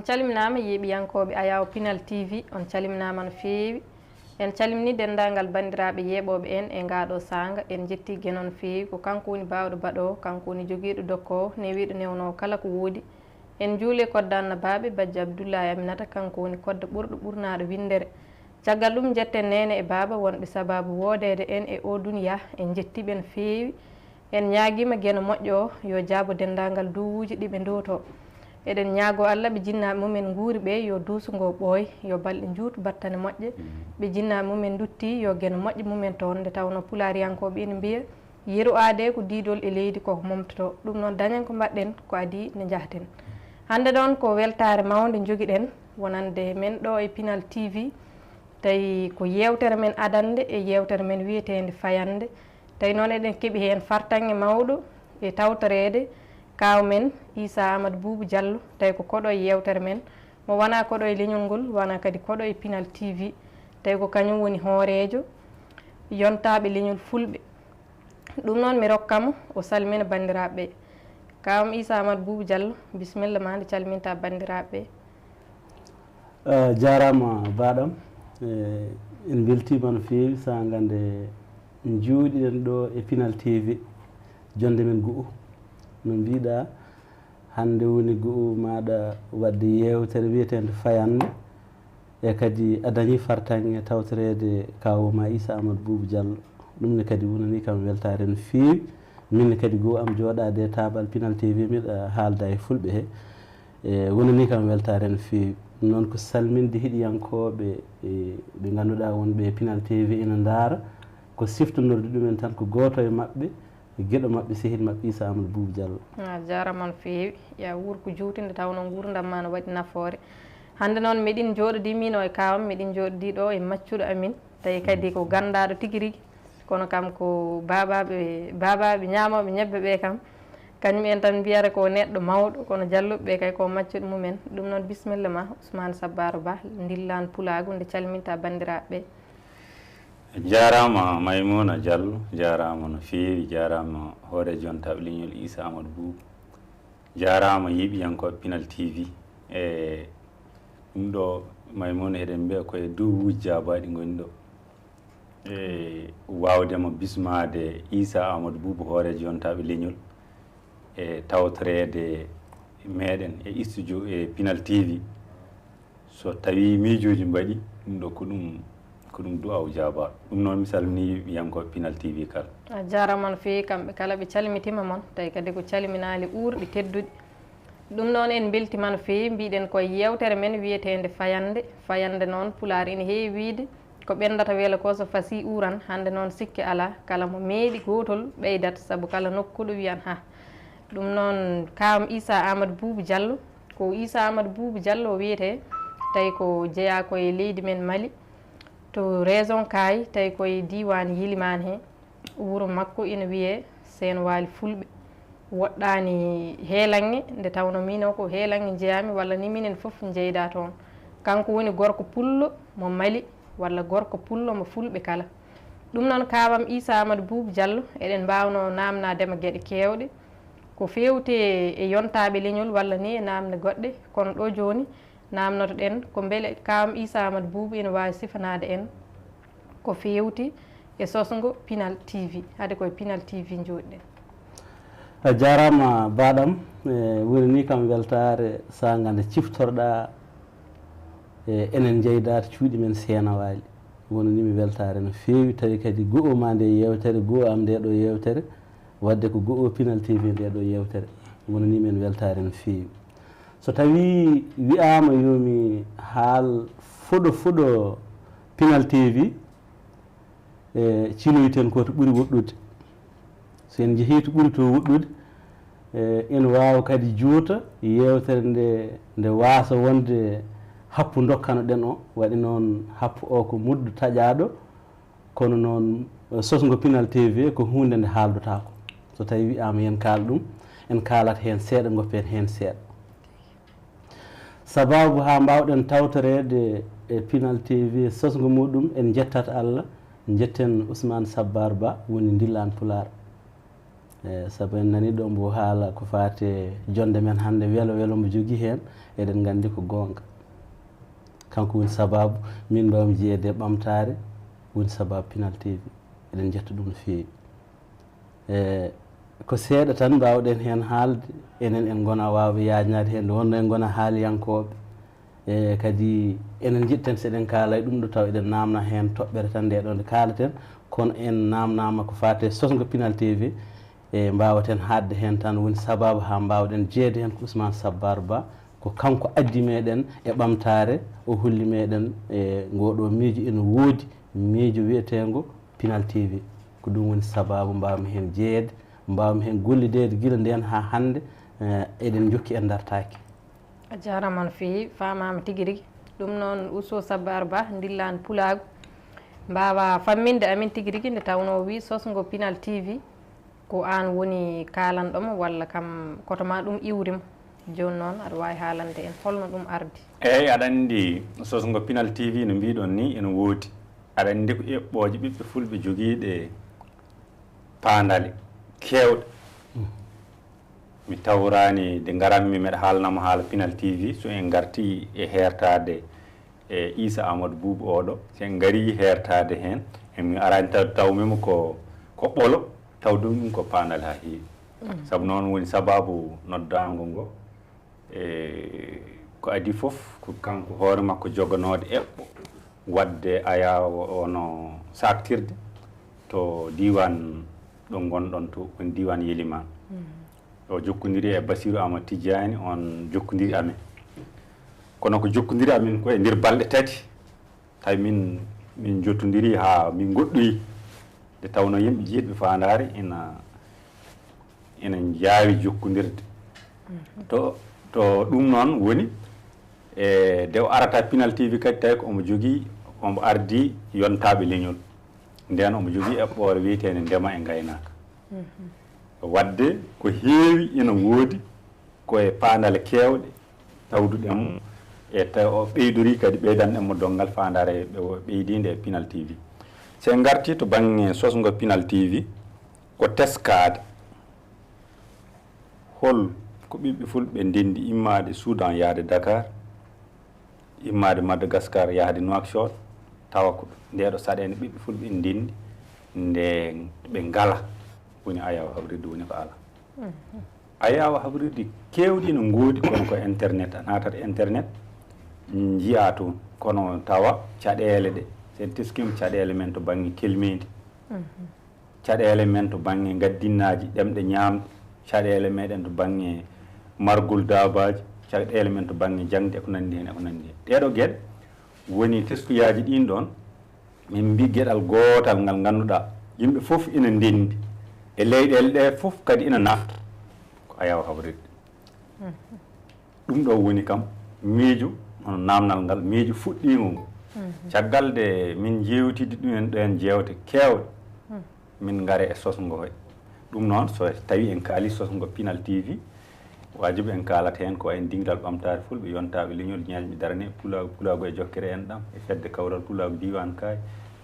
on calminama yeeɓiyankoɓe Ayaawo Pinal TV on calminama no feewi en calmini dendagal bandiraɓe yeeɓoɓe en e ngaɗo sanga en jetti guenon no feewi ko kanko woni bawɗo baɗo kanko woni joguiɗo dokko newiɗo newno kala ko woodi en juule koddanno baɓe bajji Abdoullahi Aminata kanko woni koddo ɓurɗo ɓurnaɗo Winndere caggal ɗum jetten nene e baba wonɓe sababu woodede en e o duniya en jettiɓe no feewi en ñaaguima gueno moƴƴo o yo jaabo dendagal duwuji ɗiɓe ndoto eɗen ñaago Allah ɓe jinnaɓe mumen guuri ɓe yo duusugo ɓooy yo balɗe juutu battane moƴƴe ɓe jinnaɓe mumen dutti yo gueno moƴƴe mumen toon nde tawno pulariyankoɓe ene mbiya yeru aade ko diidol e leydi koko momtoto ɗum noon dañen ko mbaɗɗen ko adi ne jahten hande ɗon ko weltare mawde joguiɗen wonande men ɗo e Pinal TV tawi ko yewtere men adande e yewtere men wiyetede fayande tawi noon eɗen keeɓi hen fartange mawɗo e tawtorede kaw men Issa Amadou Boubou Diallo tawi ko koɗo e yewtere men mo wona koɗo e leñol ngol wona kadi koɗo e Pinal TV tawi ko kañum woni hoorejo yontaɓe leñol fulɓe ɗum noon mi rokkamo o salmina bandiraɓe kawam Issa Amadou Boubou Diallo bisimilla ma nde calminta bandiraɓe jarama baɗam en beltima no feewi sa gande juuɗiɗen ɗo e Pinal TV jonde men go'o no mbiɗa hande woni go'o maɗa wadde yewtere wiyetede fayande e kadi a dañi fartange tawtorede kawoma Issa Amadou Boubou Diallo ɗumne kadi wonani kam weltare no feewi minne kadi go am jooɗade e tabal Pinal TV miɗa haalda e fulɓe he e wonani kam weltare no feewi noon ko salminde heeɗiyankoɓe ɓe ganduɗa wonɓe e Pinal TV ina daara ko siftonorde ɗumen tan ko goto e mabɓe gueɗo mabɓe sehil mabɓe Issa Amadou Boubou Diallo jarama no feewi ya wuur ko juutinde tawno gurdam ma no waɗi nafoore hande noon meɗin jooɗodi min o e kawam meɗin jooɗodi ɗo e maccuɗo amin tawi kadi ko gandaɗo tigui rigui kono kam ko babaɓe ñamoɓe ñebbe ɓe kam kañum en tan mbiyata ko neɗɗo mawɗo kono jalluɓe ɓe kay ko maccuɗo mumen ɗum noon bisimilla ma Ousmane Sabbaro Ba dillan pulago nde calminta bandiraɓe jarama Maimouna Diallo jarama no feewi jarama hoore jontaɓe leñol Issa Amadou Boubou jarama yeeɓiyankoɓe Pinal TV e ɗum ɗo Maimouna eɗen mbiya koye duwuji jabaɗi goni ɗo e wawdema bismade Issa Amadou Boubou hoore jontaɓe leñol e tawtorede meɗen e studio e Pinal TV so tawi miijoji mbaɗi ɗum ɗo ko ɗum du'aw jabaɗo ɗum noon mi salmini wiyankoɓe Pinal TV kala a jarama no feewi kamɓe kala ɓe calmitima moon tawi kadi ko calminali ɓurɗi tedduɗi ɗum noon en beltima no feewi mbiɗen koye yewtere men wiyetede fayande noon Pulaar ina heewi wiide ko ɓendata weela ko so fasi uran hande noon sikki ala kala mo meeɗi gotol ɓeydat saabu kala nokkuɗo wiyan ha ɗum noon kawam Issa Amadou Boubou Diallo ko Issa Amadou Boubou Diallo o wiyete tawi ko jeeya koye leydi men Mali to raison Kaay tawi koye diwan Yilimane he wuuro makko ina wiye Seen Waali Fulɓe woɗɗani heelange nde tawno min o ko heelange jeeyami walla ni minen foof jeyda toon kanko woni gorko pullo mo Mali walla gorko pullo mo Fulɓe kala ɗum noon kawam Issa Amadou Boubou Diallo eɗen mbawno namnadema gueɗe kewɗe ko fewte e yontaɓe leñol walla ni e namde goɗɗe kono ɗo joni namnoto ɗen ko beele kawam Issa Amadou Boubou ene wawi sifanade en ko fewti e sosgo Pinal TV haade koye Pinal TV joɗiɗen a jarama baɗam wonani kam weltare sa gande ciftorɗa enen jeydata cuuɗi men Seena Waali wonanimi weltare no feewi tawi kadi go'o ma nde yewtere go'o am nde ɗo yewtere wadde ko go'o Pinal TV nde ɗo yewtere wonanimen weltare no feewi so tawi wiyama yomi haal fuɗo Pinal TV cinoyten ko to ɓuuri woɗɗude so en jeehi to ɓuuri to woɗɗude ene wawa kadi juuta yewtere nde wasa wonde happu dokkano ɗen o waɗi noon happu o ko muddu taƴaɗo kono noon sosgo Pinal TV ko hunde nde haaldotako so tawi wiyama yen kaal ɗum en kaalat hen seeɗa goppen hen seeɗa sababu ha mbawɗen tawtorede e Pinal TV sosgo muɗum en jettat Allah jetten Ousmane Sabbaro Ba woni dillan Pulaar sabu en nani ɗo mbo haala ko fate jonde men hannde welo welo mbo jogii heen eɗen nganndi ko goonga kanko woni sababu min mbawmi jeeyede e ɓamtaare woni sababu Pinal TV eɗen jetta ɗum no feewi ko seeɗa tan mbawɗen heen haalde enen en gona waawɓe yaajnaade heen nde wonno en gona haaliyankooɓe kadi enen jiɗten seɗen kaala e ɗum ɗo taw eɗen namna heen toɓɓere tan nde ɗo nde kaalaten kono en namnama ko fate sosgo Pinal TV mbawaten haadde heen tan woni sababu ha mbawɗen jeeyde heen ko Ousmane Sabbar Ba ko kanko addi meɗen e ɓamtare o holli meɗen e ngoɗo miijo ina woodi miijo wiyetengo Pinal TV ko ɗum woni sababu mbawmi heen jeeyede mbawmi heen gollidede gila nden ha hannde eɗen jokki en dartaki a jarama no feewi famama tigui rigui ɗum noon Ousso Sabbar Ba dillani pulago mbawa famminde amin tigui rigui nde tawno wi sosgo Pinal TV ko an woni kalanɗomo walla kam kotoma ɗum iwrima joni noon aɗa wawi haalande en holno ɗum ardi eyyi aɗa andi sosgo Pinal TV no mbiɗon ni ene woodi aɗa andi ko eɓɓoje ɓiɓɓe fulɓe joguiɗe pandale kewɗe mi tawrani nde garanmi mbeɗa haalnamo haala Pinal TV so en garti e hertade e Issa Amadou Boubou oɗo so en gari hertade hen emi arani tawmimo ko ɓolo taw ɗum ko pandal ha heewi saabu noon woni sababu noddago ngo ko adi foof ko kanko hoore makko joganode eɓɓo wadde Ayaawo ono saktirde to diwan ɗo gonɗon to woni diwan Yeliman o jokkodiri e Bassirou Amadou Tidiani on jokkodiri amen kono ko jokkodiri amen ko e nder balɗe tati tawi min jottodiri ha min goɗɗoyi nde tawno yimɓe jiiɗɓe fandare ina jaawi jokkodirde to ɗum noon woni e nde o arata Pinal TV kadi tawi ko omo jogui omo ardi yontaɓe leñol nden omo jogui eɓɓore wiyetede ndema e gaynaka wadde ko heewi ina woodi koye pandale kewɗe tawduɗen e tawi o ɓeydori kadi ɓeydanɗenmo dongal fandare ɓeydide e Pinal TV se garti to banggue sosgo Pinal TV ko teskade hol ko ɓiɓɓe fulɓe ndendi immade Soudan yahde Dakar immade Madagascar yahde Nouakchott tawa ko ndeɗo saɗede ɓiɓɓe fulɓe ndendi nde ɓe ngala woni Ayaawo habrirde woni ko ala Ayaawo habrirde kewɗi no goodi kono ko internet a natat internet jiya toon kono tawa caɗele ɗe sen teskima caɗele men to banggue kelmedi caɗele men to banggue gaddinnaji ɗemɗe ñamde caɗele meɗen to banggue margol dabaji caɗele men to banggue jangde eko nandi hen eko nandi hen ɗeɗo gueɗe woni teskuyaji ɗin ɗon min mbi gueɗal gotal ngal ganduɗa yimɓe foof ina ndendi e leyɗele ɗe foof kadi ina nafta ko Ayaawo habrirde ɗum ɗo woni kam miijo hono namdal ngal miijo fuɗɗimo ngo caggal de min jewtide ɗumen ɗen jewte kewɗe min gaare e sosgo he ɗum noon so tawi en kaali sosgo Pinal TV wajibi en kaalata hen ko en dingal ɓamtare fulɓe yontaɓe leñol ñalɓe darani pulago e jokkere en ɗam e fedde kawral pulago diwan kay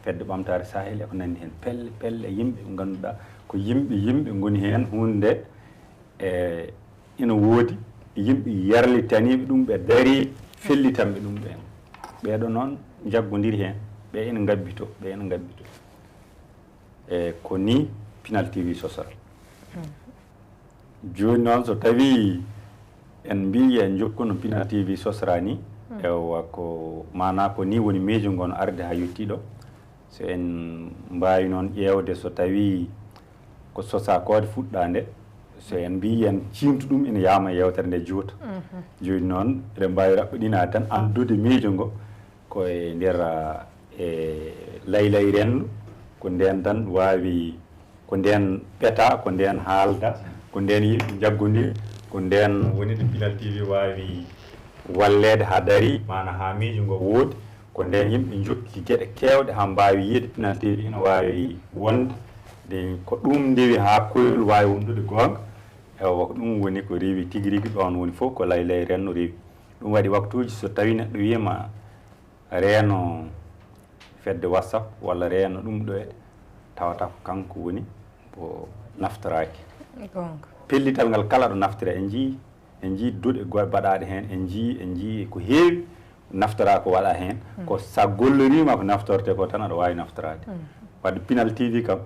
fedde ɓamtare sahel eko nandi hen pelle pelle yimɓe ɓe ganduɗa ko yimɓe goni hen hunde e ina woodi yimɓe yarlitaniɓe ɗum ɓe daari fellitanɓe ɗum ɓen ɓeɗo noon jaggodiri hen ɓe ina gabbito e ko ni Pinal TV sosal joni noon so tawi en mbi en jokkuno Pinal TV sosra ni ewa ko mana ko ni woni miijo gon arde ha yettiɗo so en mbawi noon ƴewde so tawi ko sosa kode fuɗɗa nde so en mbi en cimtu ɗum ina yama yewtere nde juuta joni noon eɗen mbawi raɓɓiɗina tan andude miijo ngo koye nder e laylay rendu ko nden tan wawi ko nden ɓeeta ko nden haalda ko nden yimɓe jaggodir ko nden woni ɗo Pinal TV wawi wallede ha daari mana ha miijo ngo woodi ko nden yimɓe jokki gueɗe kewɗe ha mbawi yiide Pinal TV ina wawi wonde de ko ɗum ndewi ha koyol wawi wondude gonga ewa ko ɗum woni ko rewi tigui rigui ɗon woni fof ko laylay renno rewi ɗum waɗi waktuji so tawi neɗɗo wiyama reeno fedde WhatsApp walla reeno ɗum ɗo e tawata ko kanko woni ko naftoraki pellital ngal kala ɗo naftira en jii duɗe baɗaɗe heen en jii ko heewi naftara ko waɗa heen ko sa gollorima ko naftorte ko tan aɗa wawi naftorade wadde Pinal TV kam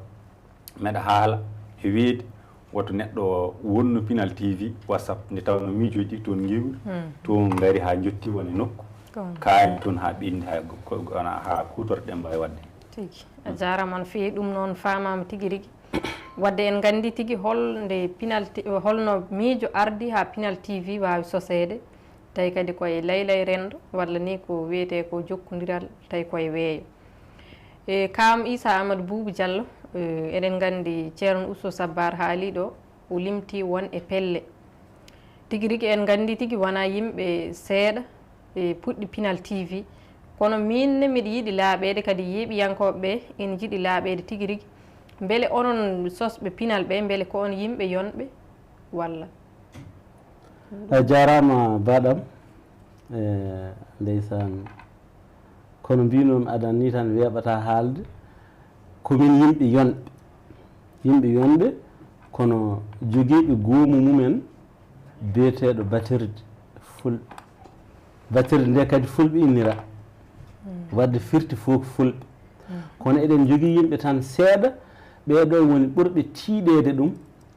meɗa haala e weedi woto neɗɗo wonno Pinal TV WhatsApp nde tawno miijoji ɗi toon giwri toon ngari ha jotti woni nokku kaani toon ha ɓindi ha kutorɗen mbawi wadde tigi a jarama no feewi ɗum noon famama tigui rigui wadde en gandi tigui holnde holno miijo ardi ha Pinal TV wawi sosede tawi kadi koye laylay rendo walla ni ko wiyete ko jokkodiral tawi koye weeyo e kam Issa Amadou Boubou Diallo eɗen gandi ceerno Ousso Sabbar haali ɗo o limti won e pelle tigui rigui en gandi tigui wona yimɓe seeɗa e puɗɗi Pinal TV kono minne mbiɗa yiiɗi laaɓede kadi yeeɓiyankoɓeɓe ene jiiɗi laaɓede tigui rigui beele onon sosɓe Pinal ɓe beele ko on yimɓe yonɓe walla a jarama baɗam ndeysan kono mbinomi aɗan ni tan weeɓata haalde komin yimɓe yonɓe kono joguiɓe goomu mumen biyeteɗo batirde fulɓe batirde nde kadi fulɓe innira wadde firti fof ko fulɓe kono eɗen jogui yimɓe tan seeɗa ɓeɗo woni ɓurɓe tiiɗede ɗum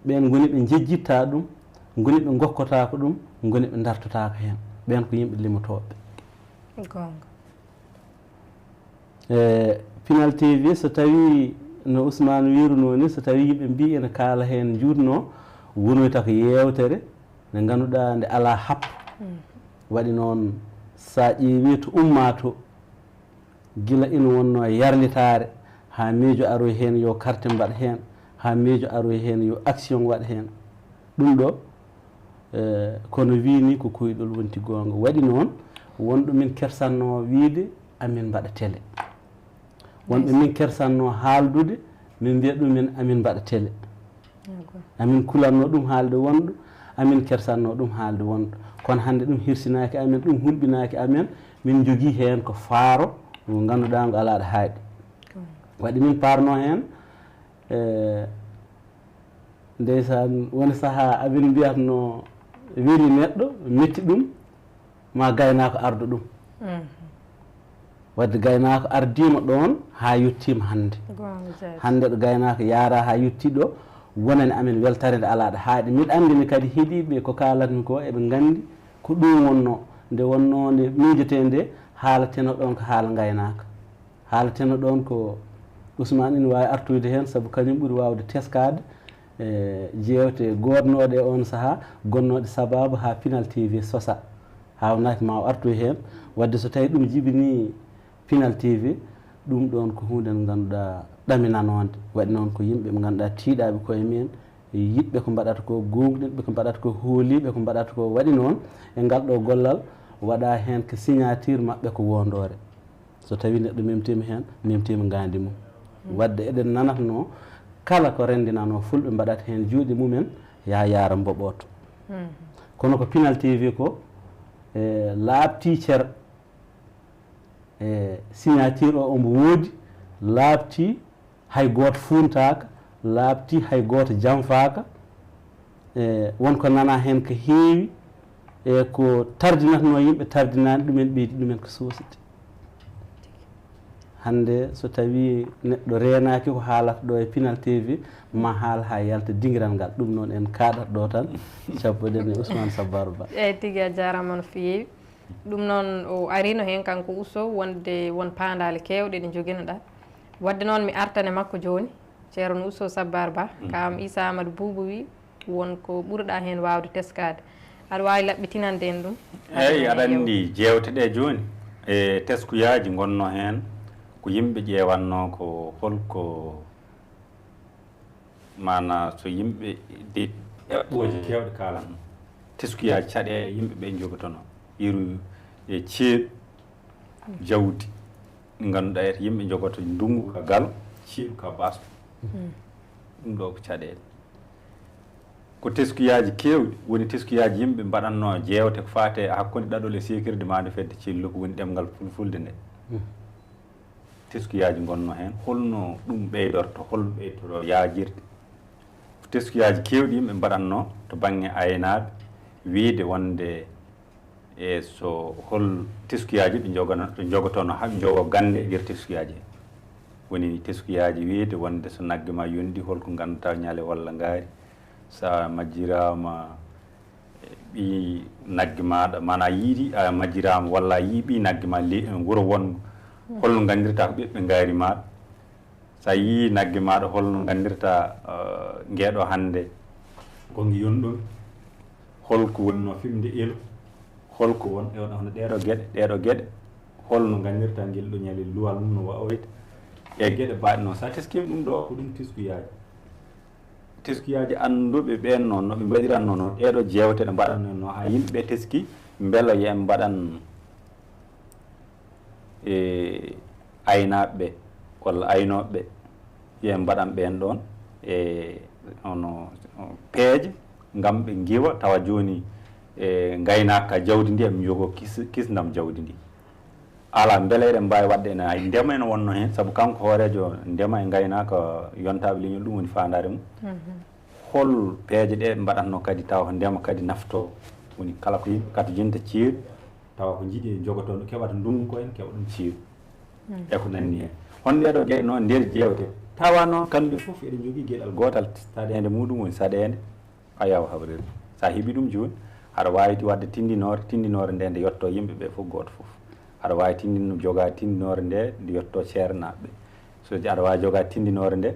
ɓen goni ɓe jejjitta ɗum goni ɓe gokkotako ɗum goni ɓe dartotako hen ɓen ko yimɓe limotoɓe gonga Pinal TV so tawi no Ousmane wiruno ni so tawi yimɓe mbi ene kaala hen jutno wonoyta ko yewtere nde ganduɗa nde ala happo waɗi noon sa ƴeewi to ummato gila ina wonno yarlitare ha miijo aroy hen yo carte mbaɗ hen ha miijo aroy hen yo action waɗ hen ɗum ɗo kono wini ko koyɗol wonti gonga waɗi noon wonɗo min kersanno wiide amin mbaɗa télé wonɓe min kersanno haaldude min mbiya ɗumen amin mbaɗa télé amin kulanno ɗum haalde wonɗo amin kersanno ɗum haalde wonɗo kono hande ɗum hirsinaki amen ɗum hulɓinaki amen min jogui hen ko faaro ngo ganduɗa ngo alaɗa haaɗi waɗi min parno hen ndeysan woni saaha amin mbiyatno weeli neɗɗo metti ɗum ma gaynako ardu ɗum wadde gaynako ardima ɗon ha yettima hande ɗo gaynako yaara ha yetti ɗo wonani amin weltare nde alaɗa haaɗi miɗa andini kadi heeɗiɓe ko kalatmi ko eɓe gandi ko ɗum wonno nde wonno nde miijotende haalateno ɗon ko haala gaynaka haalateno ɗon ko Ousmane ina wawi artoyde hen saabu kañum ɓuuri wawde teskade jewte gotnoɗe on saaha gonnoɗe sababu ha Pinal TV sosa hawnaki ma o artoy hen wadde so tawi ɗum jibini Pinal TV ɗum ɗon ko hunde nde ganduɗa ɗaminanode waɗi noon ko yimɓe ɓe ganduɗa tiiɗaɓe koye men yiɗɓe ko mbaɗata ko gonɗinɓe ko mbaɗata ko hooliɓe ko mbaɗata ko waɗi noon e ngal ɗo gollal waɗa hen ko signature mabɓe ko wondore so tawi neɗɗo memtima hen memtima gandi mum wadde eɗen nanatno kala ko rendinano fulɓe mbaɗata hen juuɗe mumen ya yaara mboɓoto kono ko Pinal TV ko laaɓti cer signature o omo woodi laaɓti hay goto funtaka laaɓti hay goto janfaka wonko nana hen ko heewi e ko tardinatno yimɓe tardinani ɗumen ɓeydi ɗumen ko soside hande so tawi neɗɗo renaki ko haalata ɗo e Pinal TV ma haala ha yalta dingiral ngal ɗum noon en kaɗat ɗo tan cabboɗen e Ousmane Sabbar Ba eyyi tigui a jarama no feewi ɗum noon o arino hen kanko Ousso wonde won pandale kewɗe ɗe joguinoɗa wadde noon mi artane makko joni ceerno Ousso Sabbar Ba kam Issa Amadou Boubou wi wonko ɓurɗa hen wawde teskade aɗa wawi laɓɓitinande en ɗum eyyi aɗa andi jewteɗe joni e teskuyaji gonno hen ko yimɓe ƴewanno ko holko mana so yimɓe eɓɓoje kewɗe kalanno teskuyaji caɗe yimɓe ɓe jogotono iru e ceeɗu jawdi ɗi ganduɗa ete yimɓe jogoto ndungu ka gal ceeɗu ka basu ɗum ɗo ko caɗele ko teskuyaji kewɗi woni teskuyaji yimɓe mbaɗanno jewte ko fate hakkude ɗaɗol e sekirde mande fedde cillu ko woni ɗemgal fulfulde nde teskuyaji gonno hen holno ɗum ɓeydorto holno ɓeydoto yajirde teskuyaji kewɗi yimɓe mbaɗatno to bange aynaɓe wiide wonde e so hol teskuyaji ɓe jogotono haɓe jogo gande e nder teskuyaji woni teskuyaji wiide wonde so nagge ma yondi holko ganduta ñaale walla ngaari sa majjirama ɓi nagge maɗa mana yiiɗi a majjirama walla yi ɓi nagge ma wuuro wongo holno gandirta ko ɓiɓɓe ngaari maɗa sa yi nagge maɗa holno gandirta ngeeɗo hande ko yonɗon holko wonno fimde elo holko won hono ɗeɗo gueɗe holno gandirta ngel ɗo ñaali luwal mum no wawoyde e gueɗe mbaɗe noon sa teskima ɗum ɗo ko ɗum teskuyaji anduɓe ɓen noon noɓe mbaɗiranno noon ɗeɗo jewte ɗe mbaɗanno no ha yimɓeɓe teski beela yen mbaɗan e aynaɓeɓe walla aynoɓeɓe yen mbaɗan ɓen ɗon e ono peeje ngam ɓe giwa tawa joni e gaynaka jawdi ndi eɓe jogo kisdam jawdi ndi ala beele eɗen mbawi wadde ene ndema ene wonno hen saabu kanko hoorejo ndema e gaynaka yontaɓe leñol ɗum woni fandare mum hol peeje ɗe mbaɗatno kadi tawa ko ndema kadi nafto woni kala ko yimɓe kata jinta ceeɗu tawa ko jiiɗi jogotono keɓata ndungu ko en keɓa ɗum ceeɗu e ko nanni hen hon ɗeɗo gueɗe noon nder jewte tawa noon kamɓe foof eɗen jogui gueɗal gotal saɗede muɗum woni saɗede Ayaawo habrirde sa heeɓi ɗum joni aɗa wawi wadde tindinore nde nde yetto yimɓeɓe foof goto foof aɗa wawi joga tindinore nde nde yetto ceernaɓeɓe so aɗa wawi joga tindinore nde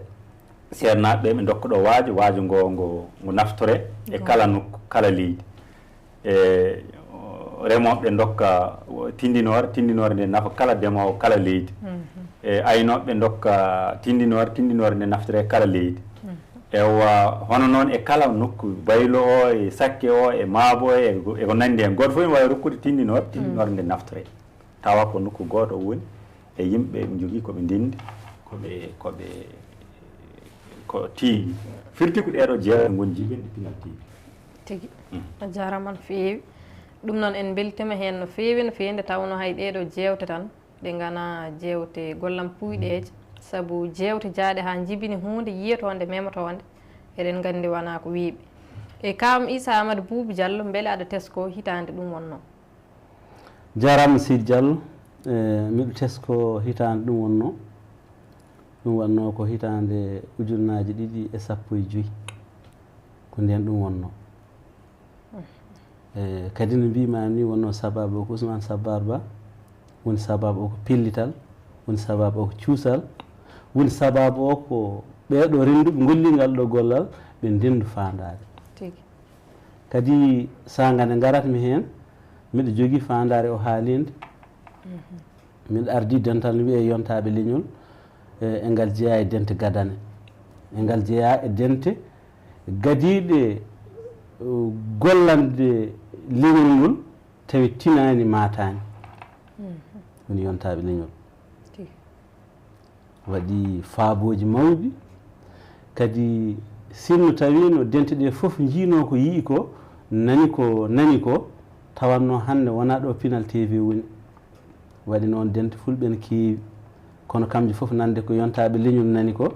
ceernaɓeɓe ɓe dokka ɗo waajo ngo naftore e kala nokku kala leydi e remoɓeɓe dokka tindinore nde nafa kala ndemowo kala leydi e aynoɓeɓe dokka tindinore nde naftore kala leydi ewa hono noon e kala nokku baylo o e sakke o e maabo eko nandi hen goto fof ne wawi rokkude tindinore nde naftore tawa ko nokku goto o woni e yimɓe ɓe jogui koɓe ndindi ko tiiɗi firti ko ɗeɗo jeewe goni jiɓen ɗe Pinal TV tigui a jarama no feewi ɗum noon en beltima hen no feewi nde tawno hay ɗeɗo jewte tan ɗe gana jewte gollam puyɗeje saabu jewte jaaɗe ha jibini hunde yiyatonde memotonde eɗen gandi wona ko wiiɓe e kam Issa Amadou Boubou Diallo beele aɗa tesko hitande ɗum wonno jarama Sidi Diallo miɗo tesko hitande ɗum wonno ɗum wanno ko hitande ujunnaji 215 ko nden ɗum wonno kadi no mbimami ni wonno sababu o ko Ousmane Sabbar Ba woni sababu o ko pellital woni sababu o ko cuusal woni sababu o ko ɓeɗo renduɓe gollingal ɗo gollal ɓe ndendu fandare kadi saga nde garatmi hen miɗo jogui fandare o haalinde miɗo ardi dental no wiye yontaɓe leñol e ngal jeeya e dente gadane e ngal jeeya e dente gadiɗe gollande leñol ngol tawi tinani matani woni yontaɓe leñol waɗi faaboji mawɗi kadi sinno tawi no dente ɗe foof jiino ko yii ko nani ko tawanno hande wona ɗo Pinal TV woni waɗi noon dente fulɓe ne keewi kono kamɓe foof nande ko yontaɓe leñol nani ko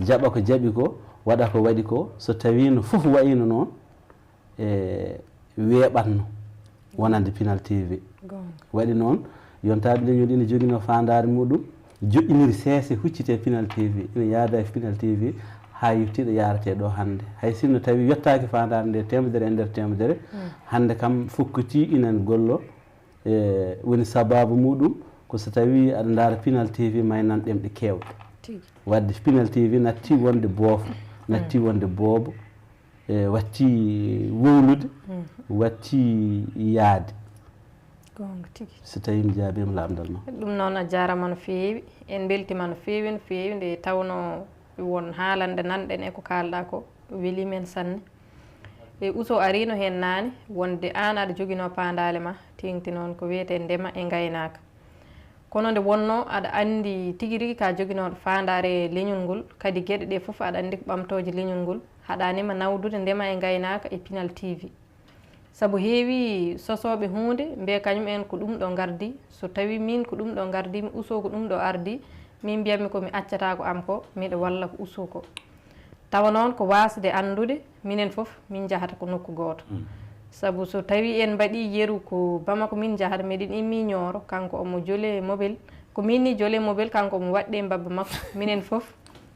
jaɓa ko jaaɓi ko waɗa ko waɗi ko so tawino foof wayino noon e weeɓatno wonande Pinal TV waɗi noon yontaɓe leñol ina joguino fandare muɗum joƴƴiniri seese huccite Pinal TV ina yaada e Pinal TV ha yettiɗo yarate ɗo hande hay sinno tawi yettaki fandare nde temedere e nder temedere hande kam fokkoti inen gollo e woni sababu muɗum ko so tawi aɗa daara Pinal TV maynan ɗemɗe kewɗe wadde Pinal TV natti wonde boofo natti wonde boobo e watti wowlude watti yaade gonga tigui so tawi mi jaabima lamdal ma ɗum noon a jarama no feewi en beltima no feewi nde tawno won haalande nanɗen e ko kalɗa ko weeli men sanne e Ousso arino hen nane wonde an aɗa joguino pandale ma tengti noon ko wiyete ndema e gaynaka kono nde wonno aɗa andi tigui rigui ka joguinoɗo fandare leñol ngol kadi gueɗe ɗe foof aɗa andi ko ɓamtoje leñol ngol haɗanima nawdude ndema e gaynaka e Pinal TV saabu heewi sosoɓe hunde mbiya kañum en ko ɗum ɗo gardi so tawi min ko ɗum ɗo gardimi Ousso ko ɗum ɗo ardi min mbiyatmi komi accata ko am ko miɗa walla ko Ousso ko tawa noon ko wasde andude minen fof min jahata ko nokku goto sabu so tawi en mbaɗi yeru ko Bamako min jahata meɗen immi Nioro kanko omo jole mobile ko minni jole mobile kanko omo waɗɗe mbabba makko minen fof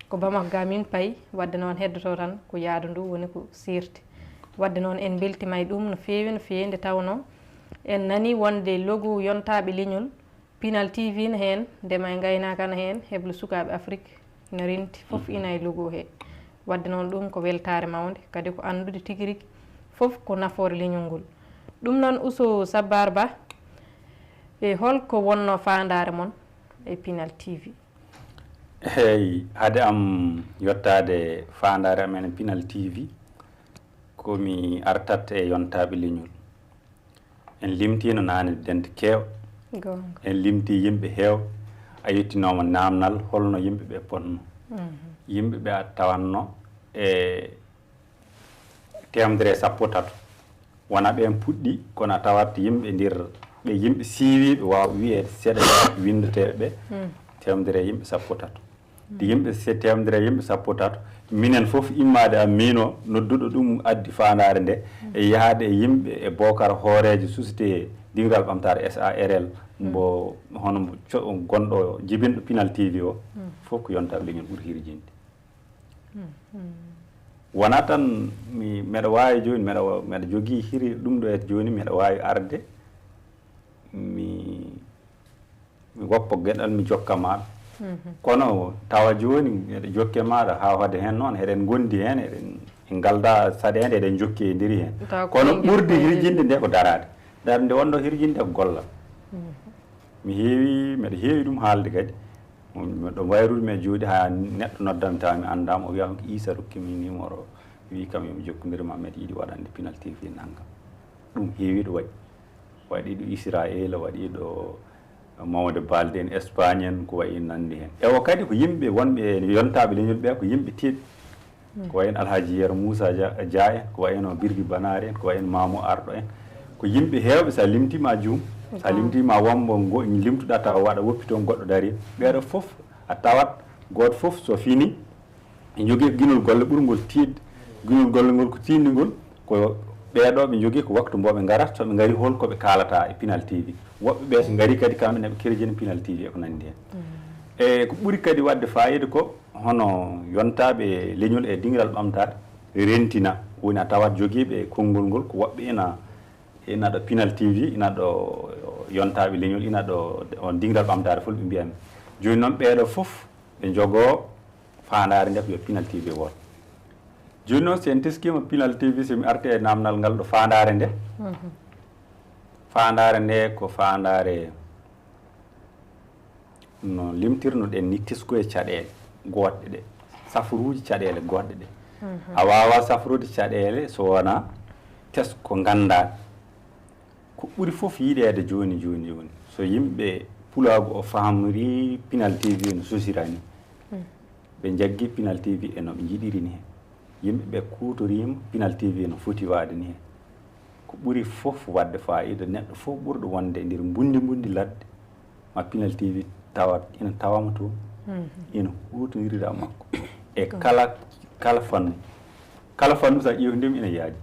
ko Bamako ga min payi wadde noon heddoto tan ko yaadu ndu woni ko sirte wadde noon en beltima e ɗum no feewi nde tawno en nani wonde logo yontaɓe leñol Pinal TV ne hen ndema e gaynaka ne hen heblo sukaɓe Afrique no renti fof ina e logo he wadde noon ɗum ko weltare mawde kadi ko andude tigui rigui fof ko nafoore leñol ngol ɗum noon Ousso Sabbar Ba e holko wonno fandare mon e Pinal TV. Hey, hade am yottade fandare amen e Pinal TV komi artat e yontaɓe leñol en limtino nane dente kew en limti yimɓe heew a yettinoma namnal holno yimɓeɓe ponno yimɓeɓe a tawanno e temedere sappo tato wona ɓen puɗɗi kono a tawat yimɓe ndir ɓe yimɓe siiwiɓe wawa wiyede seeɗa windeteɓe ɓe temedere yimɓe sappo tato yimɓe temedere yimɓe sappo tato minen fof immade am mino nodduɗo ɗum addi fandare nde e yahade e yimɓe e Bocar hoorejo société dingal ɓamtare SARL mbo hono gonɗo jibinɗo Pinal TV o fof ko yontaɓe leñol ɓuuri hirjinde wona tan meɗa wawi joni meɗa jogui hiri ɗum ɗo e joni meɗa wawi arde mi woppa gueɗal mi jokka maɗa kono tawa joni eɗen jokke maɗa ha wadde hen noon eɗen gondi hen eɗen galda saɗede eɗen jokki e ndiri hen kono ɓurde hirjinde nde ko darade nde wonɗo hirjinde ko gollal mi heewi mbeɗa heewi ɗum haalde kadi ɗo wayrude me jooɗi ha neɗɗo noddami tawa mi andama o wiyama ko Issa rokkimi numéro wi kam yomi jokkodirma mbeɗa yiiɗi waɗande Pinal TV naggam ɗum heewi ɗo waɗi ɗo Israel waɗi ɗo Mawde Balde en Espagne en ko wayi nandi hen ewo kadi ko yimɓe wonɓe yontaɓe leñol ɓe ko yimɓe tiɗ ko wayno Alhaji Yero Moussa Dia en ko wayno Birgi Banari en ko wayno Mamou Arɗo en ko yimɓe hewɓe sa limtima juum sa limtima wombo limtuɗa tawa waɗa woppito goɗɗo dari ɓeɗo foof a tawat goto foof so fini e jogui guinol golle ɓurgol tidde guinol golle ngol ko tindingol ko ɓeɗo ɓe jogui ko waktu mboɓe garat soɓe gaari holkoɓe kalata e Pinal TV woɓɓe ɓe so gaari kadi kamɓe neɓe kerjini Pinal TV e ko nandi hen e ko ɓuuri kadi wadde fayida ko hono yontaɓe leñol e dingiral ɓamtade rentina woni a tawat joguiɓe konngol ngol ko woɓɓe ina ɗo Pinal TV ina ɗo yontaɓe leñol ina ɗo on dingiral ɓamtade fulɓe mbiyami joni noon ɓeɗo foof ɓe jogo fandare nde ko yo Pinal TV woto joni noon sen teskima Pinal TV somi arte e namdal ngal ɗo fandare nde fandare nde ko fandare no limtirnoɗen ni tesko e caɗele goɗɗe ɗe safruji caɗele goɗɗe ɗe a wawa safrude caɗele so wona tesko gandaɗe ko ɓuuri foof yiɗede joni so yimɓe pulago o famri Pinal TV no sosirani ɓe jaggi Pinal TV e no ɓe jiɗiri ni hen yimɓeɓe kutorima Pinal TV no foti wade ni hen ko ɓuuri foof wadde fayida neɗɗo foof ɓurɗo wonde e nder bundi ladde ma Pinal TV tawat ina tawama toon ina hutorira makko e kala fannu sa ƴewdima ina yaaji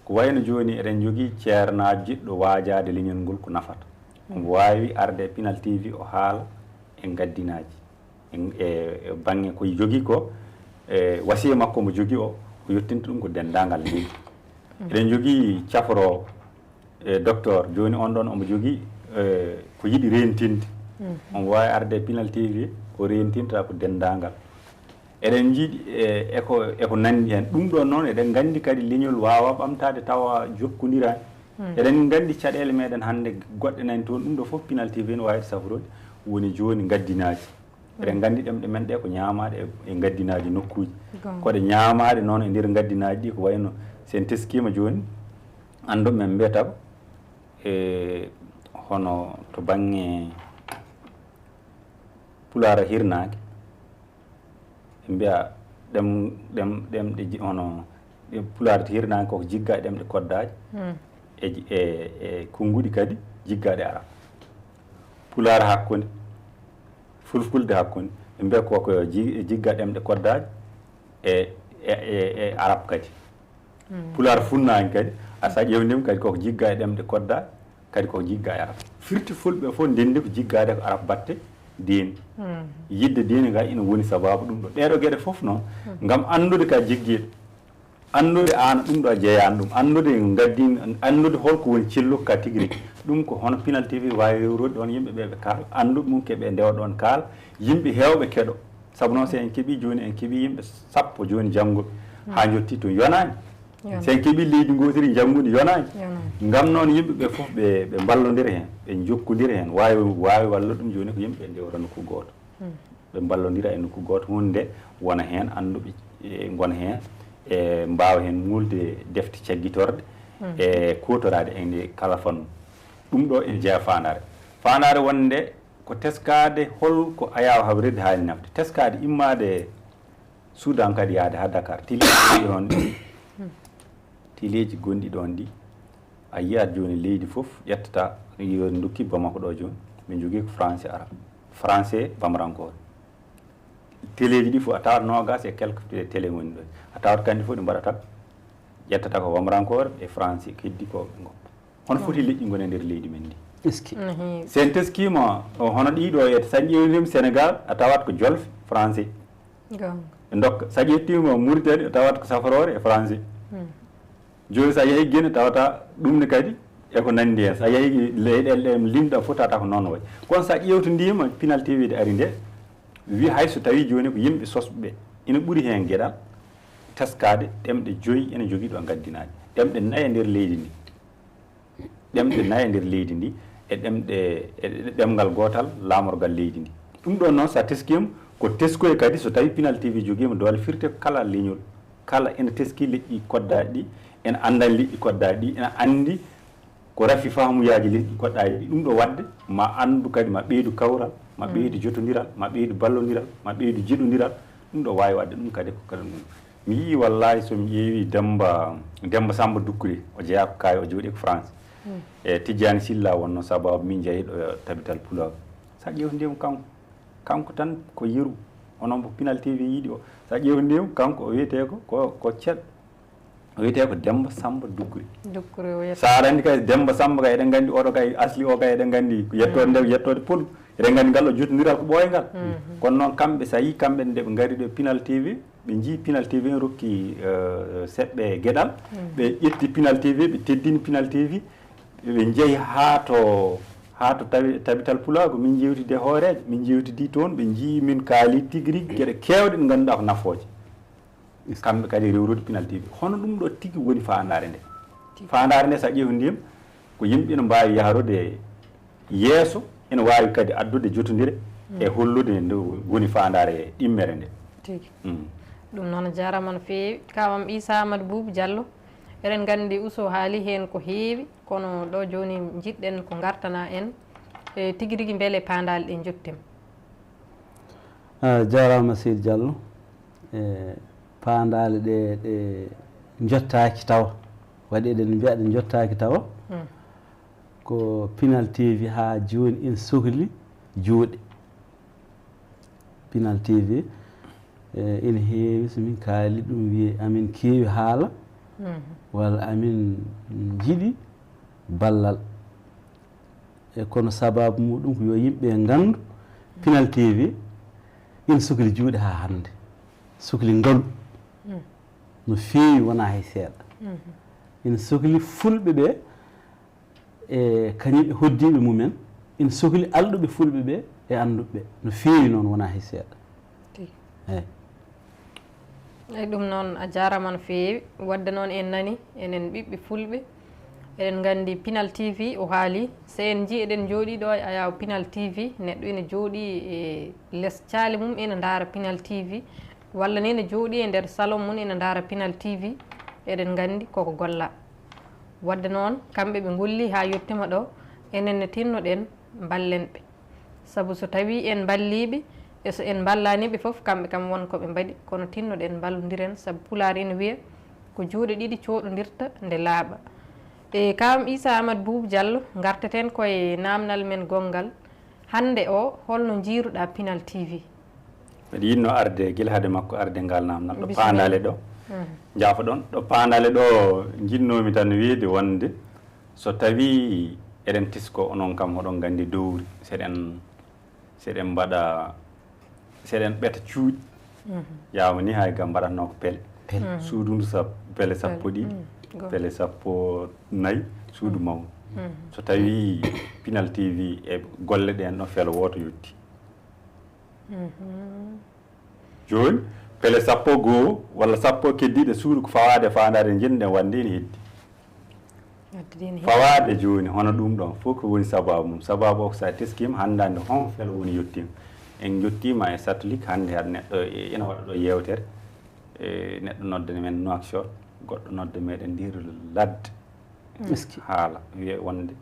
ko wayno joni eɗen jogui ceernajo jiɗɗo wajade leñol ngol ko nafata omo wawi arde e Pinal TV o haala e gaddinaji e banggue ko jogui ko e wasiya makko mo jogui o yettinta ɗum ko dendagal leydi eɗen jogui cafro e docteur joni on ɗon omo jogui ko yiiɗi rentinde omo wawi arde e Pinal TV o rentinta ko dendagal eɗen jiiɗi eko nandi hen ɗum ɗon noon eɗen gandi kadi leñol wawa ɓamtade tawa jokkodirani eɗen gandi caɗele meɗen hande goɗɗe nani toon ɗum ɗo foof Pinal TV no wawi safrode woni joni gaddinaji eɗen gandi ɗemɗe men ɗe ko ñamaɗe e gaddinaji nokkuji koɗe ñamaɗe noon e nder gaddinaji ɗi ko wayno sen teskima joni ando men mbiyata ko e hono to banggue pulara hirnake mbiya ɗemɗe hono pularde hirnake koko jigga e ɗemɗe koddaji e konguɗi kadi jiggaɗe arab pulara hakkude fulfulde hakkude ɓe mbiya koko jigga ɗemɗe koddaji e e arab kadi pular funnaani kadi asa ƴeewndima kadi koko jigga e ɗemɗe kodda kadi koko jigga e arab firti fulɓe fof ndenndi ko jiggade ko arab batte diine yidde diine ga ina woni sababu ɗum ɗo ɗeɗo gueɗe fof noon ngam andude ka jiggiɗo andude an ɗum ɗo a jeeyani ɗum andude gaddin andude holko woni cilluko ka tigui rigui ɗum ko hono Pinal TV wawi rewrude ɗon yimɓe ɓe kaala andude mum keeɓe ndewa ɗon kaala yimɓe hewɓe keeɗo saabu noon so en keeɓi joni en keeɓi yimɓe sappo joni janggoɓe ha jotti to yonani so en keeɓi leydi gotiri janggude yonani ngam noon yimɓeɓe foof ɓe ballodira hen ɓe jokkodira hen wawi walla ɗum joni ko yimɓe ndewra nokku goto ɓe ballodira e nokku goto hunde wona hen anduɓe gona hen e mbawa hen mulde defte caggitorde e kutorade e kala fannu ɗum ɗo ene jeeya fandare wonde ko teskade holko Ayaawo habrirde haali nafde teskade immade Soudan kadi yaade ha Dakar tileji on ɗi tileji gonɗi ɗon ɗi a yiyat joni leydi foof ƴettata yo dokki Bamako ɗo joni ɓe jogui ko français arabe français bamrankore téléji ɗi fof a tawat nogas e quelque télé woni ɗo a tawat kandi fof ɗi mbaɗata ƴettata ko bamrankore e français keddi ko ɓe goppa hono foti leƴƴi gone nder leydi men ndi eski sen teskima hono ɗiɗo e sa ƴewtima Sénégal a tawat ko jolfe français ɓe dokka sa ƴettima Mauritanie a tawat ko safarore e français joni sa yeehi Guinée tawata ɗumne kadi eko nandi hen sa yeehi leyɗele ɗe limɗa fof tawata ko noon wayi kono sa ƴewtodima Pinal TV de ari nde wi hayso tawi joni ko yimɓe sosɓeɓe ina ɓuuri hen gueɗal teskade ɗemɗe 5 ene jogui ɗo gaddinaji ɗemɗe 4 e nder leydi ndi ɗemɗe 4 e nder leydi ndi e ɗemgal gotal lamorgal leydi ndi ɗum ɗon noon sa teskima ko teskoye kadi so tawi Pinal TV joguima dole firte ko kala leñol kala ene teski leƴƴi koddaɗi ɗi ene andan liƴƴi koddaɗi ɗi ene andi ko rafi famuyaji leƴƴi koddaɗi ɗi ɗum ɗo wadde ma andu kadi ma ɓeydu kawral ma ɓeydu jotodiral ma ɓeydu ballodiral ma ɓeydu jiɗodiral ɗum ɗo wawi wadde ɗum kadi ko kadi ɗum mi yii wallahi somi ƴeewi Demba Samba Doukouré o jeeya ko kawi o jooɗi ko France e Tidiane Silla wonno sababu min jeeyi ɗo tabital Pulaar sa ƴewtindima kanko tan ko yeru onon mo Pinal TV yiiɗi o sa ƴewtindima kanko o wiyete ko ceɗɗo o wiyete ko Demba Samba Doukouré sa aɗa andi kay Demba Samba kay eɗen gandi oɗo kay asli o kay eɗen gandi yettode nde yettode pol eɗen gandi ngal o jotodiral ko ɓooyngal kono noon kamɓe sa yi kamɓe nde ɓe gari ɗo Pinal TV ɓe jii Pinal TV en rokki seɓɓe gueɗal ɓe ƴetti Pinal TV ɓe teddini Pinal TV ɓe jeeyi ha to tabital Pulago min jewtide hooreje min jewtidi toon ɓe jii min kaali tigui rigui gueɗe kewɗe ɗe ganduɗa ko nafoje kamɓe kadi rewrude Pinal TV hono ɗum ɗo tigui woni fandare nde sa ƴewndima ko yimɓe ne mbawi yahrude yeeso ene wawi kadi addude jotodire e hollude nde woni fandare ɗimmere nde tigi ɗum noon jarama no fewi kawam Issa Amadou Boubou Diallo eɗen gandi Ousso haali hen ko heewi kono ɗo joni jiɗɗen ko gartana en e tigui rigui beele pandale ɗe jottima jarama seydi Diallo e pandale ɗe jottaki tawa waɗi eɗen mbiya ɗe jottaki tawa ko Pinal TV ha joni ina sohli juuɗe Pinal TV ina heewi somin kaali ɗum wiye amin keewi haala walla amin jiiɗi ballal e kono sababu muɗum ko yo yimɓe gandu Pinal TV ina sohli juuɗe ha hande sohli ngaalu no feewi wona hay seeɗa ina sohli fulɓe ɓe e kañumɓe hoddiɓe mumen ina sohli alɗuɓe fulɓe ɓe e anduɓe no feewi noon wona hay seeɗa eyyi ɗum noon a jarama no feewi wadde noon en nani enen ɓiɓɓe fulɓe eɗen gandi Pinal TV o haali so en jii eɗen jooɗi ɗo e Ayaawo Pinal TV neɗɗo ene jooɗi e less caali mum ene daara Pinal TV walla ni ene jooɗi e nder salon mum ene daara Pinal TV eɗen gandi koko golla wadde noon kamɓe ɓe golli ha yettima ɗo enenne tinnoɗen ballenɓe saabu so tawi en balliɓe e so en ballaniɓe foof kamɓe kam won koɓe mbaɗi kono tinnoɗen ballodiren saabu Pulaar ene wiya ko juuɗe ɗiɗi coɗodirta nde laaɓa e kam Issa Amadou Boubou Diallo garteten koye namdal men gongal hande o holno jiiruɗa Pinal TV mbiɗa yinno arde guila haade makko arde ngal namdal ɗo pandale ɗo jaafa ɗon ɗo paandale ɗo jinnomi tan wiide wonde so tawi eɗen tisko onon kam hoɗon gandi dowri seɗen mbaɗa seɗen ɓeta cuuɗi yawma ni hay gam mbaɗatno ko pele suudu ndu pele sappo ɗiɗi pele sappo nayyi suudu mawdu so tawi Pinal TV e golle ɗen ɗon felo woto yetti joni pele sappo goo walla sappo keddiɗe suudu ko fawade fandade jinɗen wande ene heddi fawade joni hono ɗum ɗon fof ko woni sababu mum sababu o ko sa teskima handande hon felo woni yettima en jottima e satellite hande har neɗɗo ina waɗa ɗo yewtere neɗɗo nodde men Nouakchott goɗɗo nodde meɗen ndir ladde haala wiye wonde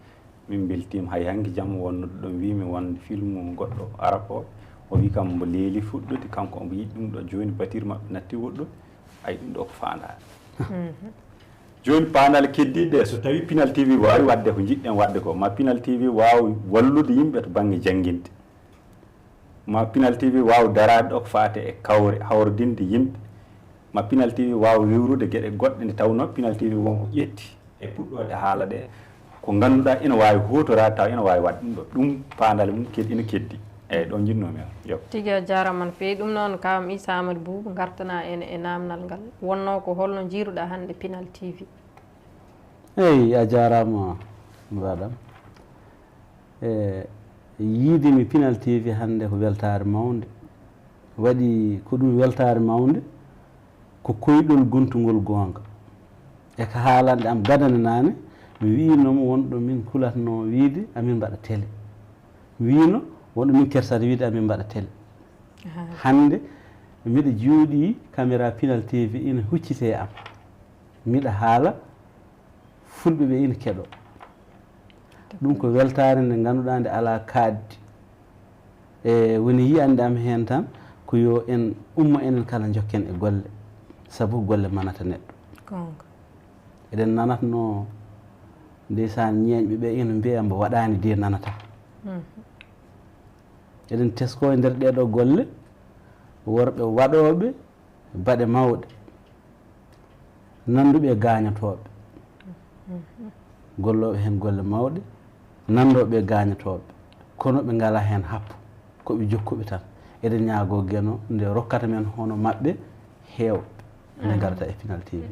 min beltima hay hanki jamma wonnoɗo ɗon wimi wonde film goɗɗo arab o wi kam mbo leeli fuɗɗude kanko omo yiɗi ɗum ɗo joni batir mabɓe natti woɗɗude ay ɗum ɗo ko fandade joni pandal keddiɗe so tawi Pinal TV wawi wadde ko jiɗɗen wadde ko ma Pinal TV wawi wallude yimɓe to banggue jangguinde ma Pinal TV wawi darade ɗo ko fate e kawre hawrodinde yimɓe ma Pinal TV wawi riwrude gueɗe goɗɗe nde tawno Pinal TV wonko ƴetti e puɗɗode haala ɗe ko ganduɗa ina wawi hutorade taw ina wawi wadde ɗum ɗo ɗum pandal mum ina keddi eyyi ɗon jinnomi yo tigui a jarama no fewi ɗum noon kawam Issa Amadou Boubou gartana en e namdal ngal wonno ko holno jiiruɗa hande Pinal TV eyyi a jarama mbaɗam yiidimi Pinal TV hande ko weltare mawde waɗi ko ɗum weltare mawde ko koyɗol gontugol gonga e ko haalande am gadane nane mi winomo wonɗo min kulatno wiide amin mbaɗa télé wino wonɗo min kersata wiide amin mbaɗa télé hande miɗa jooɗi caméra Pinal TV ina huccite am miɗa haala fulɓe ɓe ina keɗo ɗum ko weltare nde ganduɗa nde ala kaddi e woni yiyande am hen tan ko yo en ummo enen kala jokken e golle saabu golle manata neɗɗo eɗen nanatno ndeysan ñeeñɓe ɓe ina mbiya mbo waɗani de nanata eɗen tesko e nder ɗeɗo golle worɓe waɗoɓe baɗe mawɗe nanduɓe e gañotoɓe golloɓe hen golle mawɗe nandoɓe e gañotoɓe kono ɓe ngala hen happo koɓe jokkuɓe tan eɗen ñaago gueno nde rokkata men hono mabɓe heewɓe nde garata e Pinal TV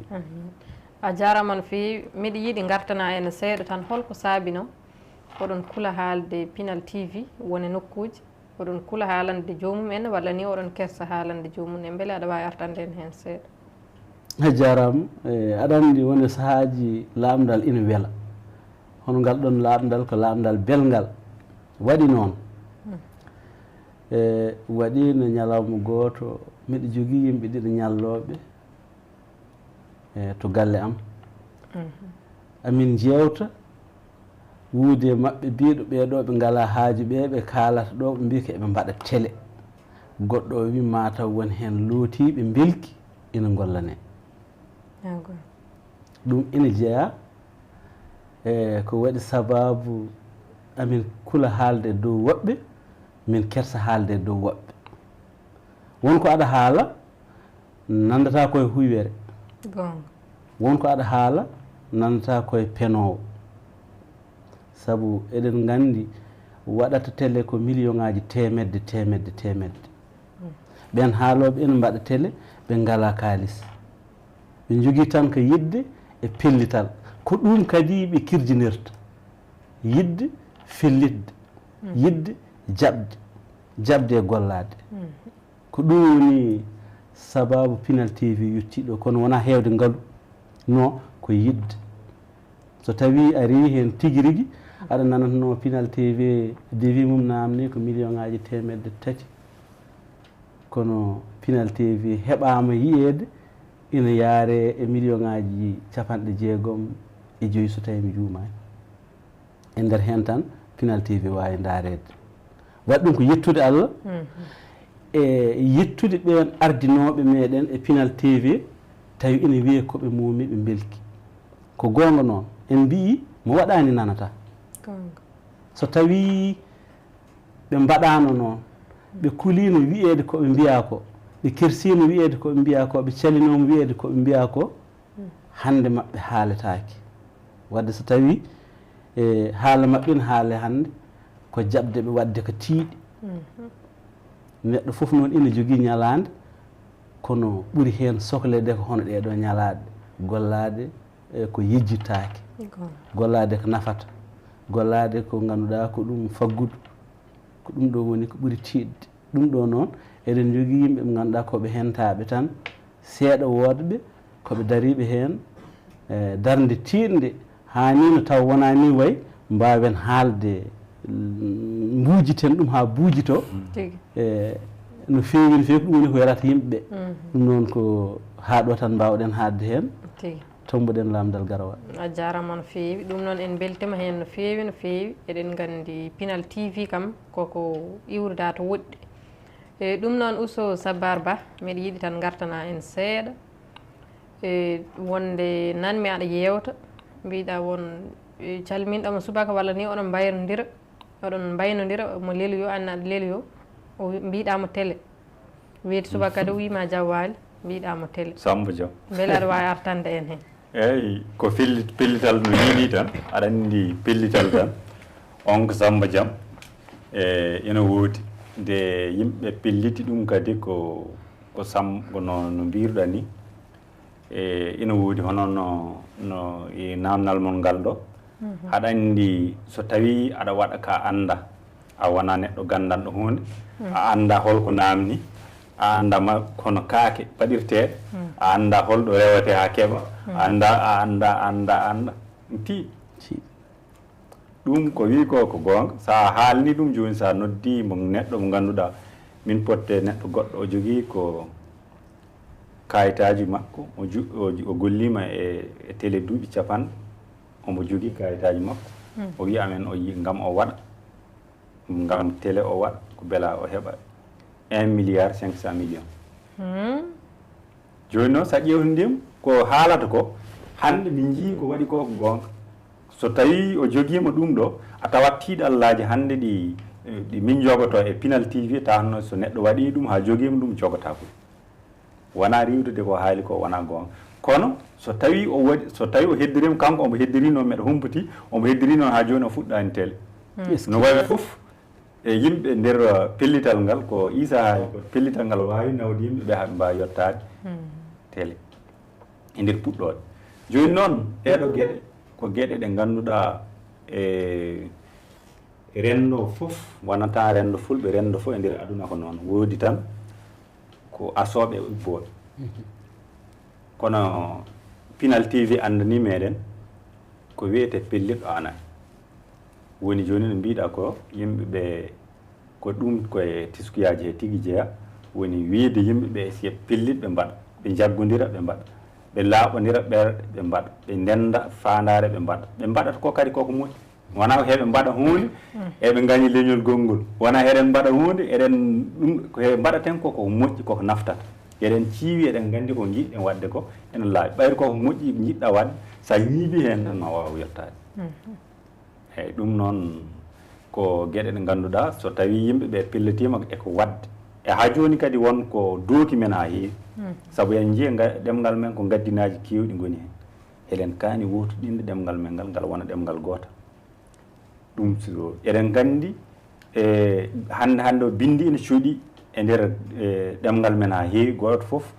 a jarama no fewi miɗa yiiɗi gartana en seeɗa tan holko saabino oɗon kula haalde Pinal TV woni nokkuji oɗon kula haalande jomum en walla ni oɗon kersa haalande jomum en beele aɗa wawi artande en hen seeɗa a jarama aɗa andi woni sahaji lamdal ina weela hono ngal ɗon lamdal ko lamdal belgal waɗi noon waɗino ñalawma goto miɗa jogui yimɓe ɗiɗo ñalloɓe to galle am amin jewta wuude mabɓe biɗo ɓeɗo ɓe ngala haaju ɓe kaalata ɗo ɓe mbi ko eɓe mbaɗa télé goɗɗo o wi mataw woni hen lootiɓe belki ina gollane ɗum ina jeeya ko waɗi sababu amin kula haalde dow woɓɓe min kersa haalde dow woɓɓe wonko aɗa haala nandata koye huywere wonko aɗa haala nandata koye penowo sabu eɗen gandi waɗata télé ko million ngaji temedde ɓen haaloɓe ene mbaɗa télé ɓe ngala kalis ɓe jogui tan ko yidde e pellital ko ɗum kadi ɓe kirjinirta yidde fellitde yidde jabde e gollade ko ɗum woni sababu Pinal TV yettiɗo kono wona hewde ngaalu no ko yidde so tawi a rewi hen tigui rigui aɗa nanatno Pinal TV devis mum namni ko million ngaji temedde 3 kono Pinal TV heɓama yiyede ina yaare e million ngaji 65 so tawi mi juumani e nder hen tan Pinal TV wawi darede waɗi ɗum ko yettude Allah e yettude ɓen ardinoɓe meɗen e Pinal TV tawi ina wiye koɓe muumi ɓe belki ko gonga noon en mbi mo waɗani nanata so tawi ɓe mbaɗano noon ɓe kulino wiyede koɓe mbiya ko ɓe kersino wiyeede koɓe mbiya ko ɓe calinomo wiyeede koɓe mbiya ko hande maɓɓe haaletake wadde so tawi haala maɓɓe ne haale hande ko jaɓde ɓe wadde ko tiiɗi neɗɗo fof noon ina jogii ñalaande kono ɓuri heen sohlede ko hono ɗeɗo ñalaaɗe gollaade ko yejjittaake gollaade ko nafata gollaade ko ngannduɗaa ko ɗum faggudu ko ɗum ɗo woni ko ɓuri tiiɗde ɗum ɗo noon eɗen jogii yimɓe ɓe ngannduɗaa koɓe hentaaɓe tan seeɗa woodɓe koɓe dariiɓe heen darnde tiiɗnde haanino taw wonaa ni way mbaawen haalde mbuujiten ɗum haa buujito no feewi no feewi ko ɗum woni ko yarata yimɓe ɓe ɗum noon ko haa ɗo tan mbawɗen haadde heen tomboɗen laamdal garowa a jarama no feewi ɗum noon en beltima heen no feewi eɗen nganndi Pinal TV kam koko iwrida to woɗɗi e ɗum noon Ousso Sabbar Ba miɗa yiɗi tan gartana en seeɗa e wonde nanmi aɗa yewta mbiɗa won calminɗomo subaka walla ni oɗon mbaynodira mo leloyo anne aɗa leloyo o mbiɗamo télé weeti subaka kadi o wima jawwali mbiɗamo télé Samba Diam beele aɗa wawi artande en hen eyyi ko pellital no yiiɗi tan aɗa andi pellital tan on ko Samba Diam e ina woodi nde yimɓe pelliti ɗum kadi ko no mbiruɗa ni e ina woodi hono no namdal mon ngal ɗo aɗa andi so tawi aɗa waɗa ka anda a wona neɗɗo gandanɗo hunde a anda holko namni a anda kono kaake baɗirteɗe a anda holɗo rewete ha keɓa a anda tiiɗi ɗum ko wi ko gonga sa haalni ɗum joni sa noddi mo neɗɗo mo ganduɗa min potte neɗɗo goɗɗo o jogui ko kayitaji makko o gollima e télé duuɓi capanɗe omo jogui kayitaji makko o wi amen o yi gam o waɗa gam télé o waɗa ko beela o heɓa 1 milliard 500 millions joni noon sa ƴewtidima ko haalata ko hande min jii ko waɗi ko gonga so tawi o joguima ɗum ɗo a tawat tiiɗallaji hande ɗi min jogoto e Pinal TV tawno so neɗɗo waɗi ɗum ha joguima ɗum jogota ko wona riwdude ko haali ko wona gonga kono so tawi o heddirima kanko omo heddiri noon meɗa humpati omo heddiri noon ha joni o fuɗɗani télé no wawi foof e yimɓe nder pellital ngal ko Issa haali ko pellital ngal wawi nawde yimɓe ɓe haɓe mbawi yettade télé e nder puɗɗode joni noon ɗeɗo gueɗe ko gueɗe ɗe ganduɗa e rendo foof wonata rendo fulɓe rendo fof e nder aduna ko noon woodi tan ko asoɓe e ubboɓe kono Pinal TV andani meɗen ko wiyete pelliɗo anayi woni joni no mbiɗa ko yimɓeɓe ko ɗum koye tiskuyaji he tigui jeeya woni wiide yimɓeɓe si pelliɗ ɓe mbaɗa ɓe jaggodira ɓe mbaɗa ɓe laaɓodira ɓerɗe ɓe mbaɗa ɓe ndenda fandare ɓe mbaɗata ko kadi koko moƴƴi wona heɓe mbaɗa hunde eɓe gañi leñol gongol wona heɗen mbaɗa hunde eɗen ɗum ko heɓe mbaɗaten koko moƴƴi koko naftata eɗen ciiwi eɗen gandi ko jiɗɗen wadde ko ene laaɓi ɓayri koko moƴƴi jiɗɗa wadde sa ñiibi hen tan ma wawa yettade eyyi ɗum noon ko gueɗe ɗe ganduɗa so tawi yimɓeɓe pellitima eko wadde e ha joni kadi won ko dooki men ha heewi saabu en jii ɗemgal men ko gaddinaji kewɗi goni hen eɗen kaani wotuɗinde ɗemgal men ngal wona ɗemgal gotal ɗum so eɗen gandi e hande o bindi ene cuuɗi e nder ɗemgal men ha heewi goto foof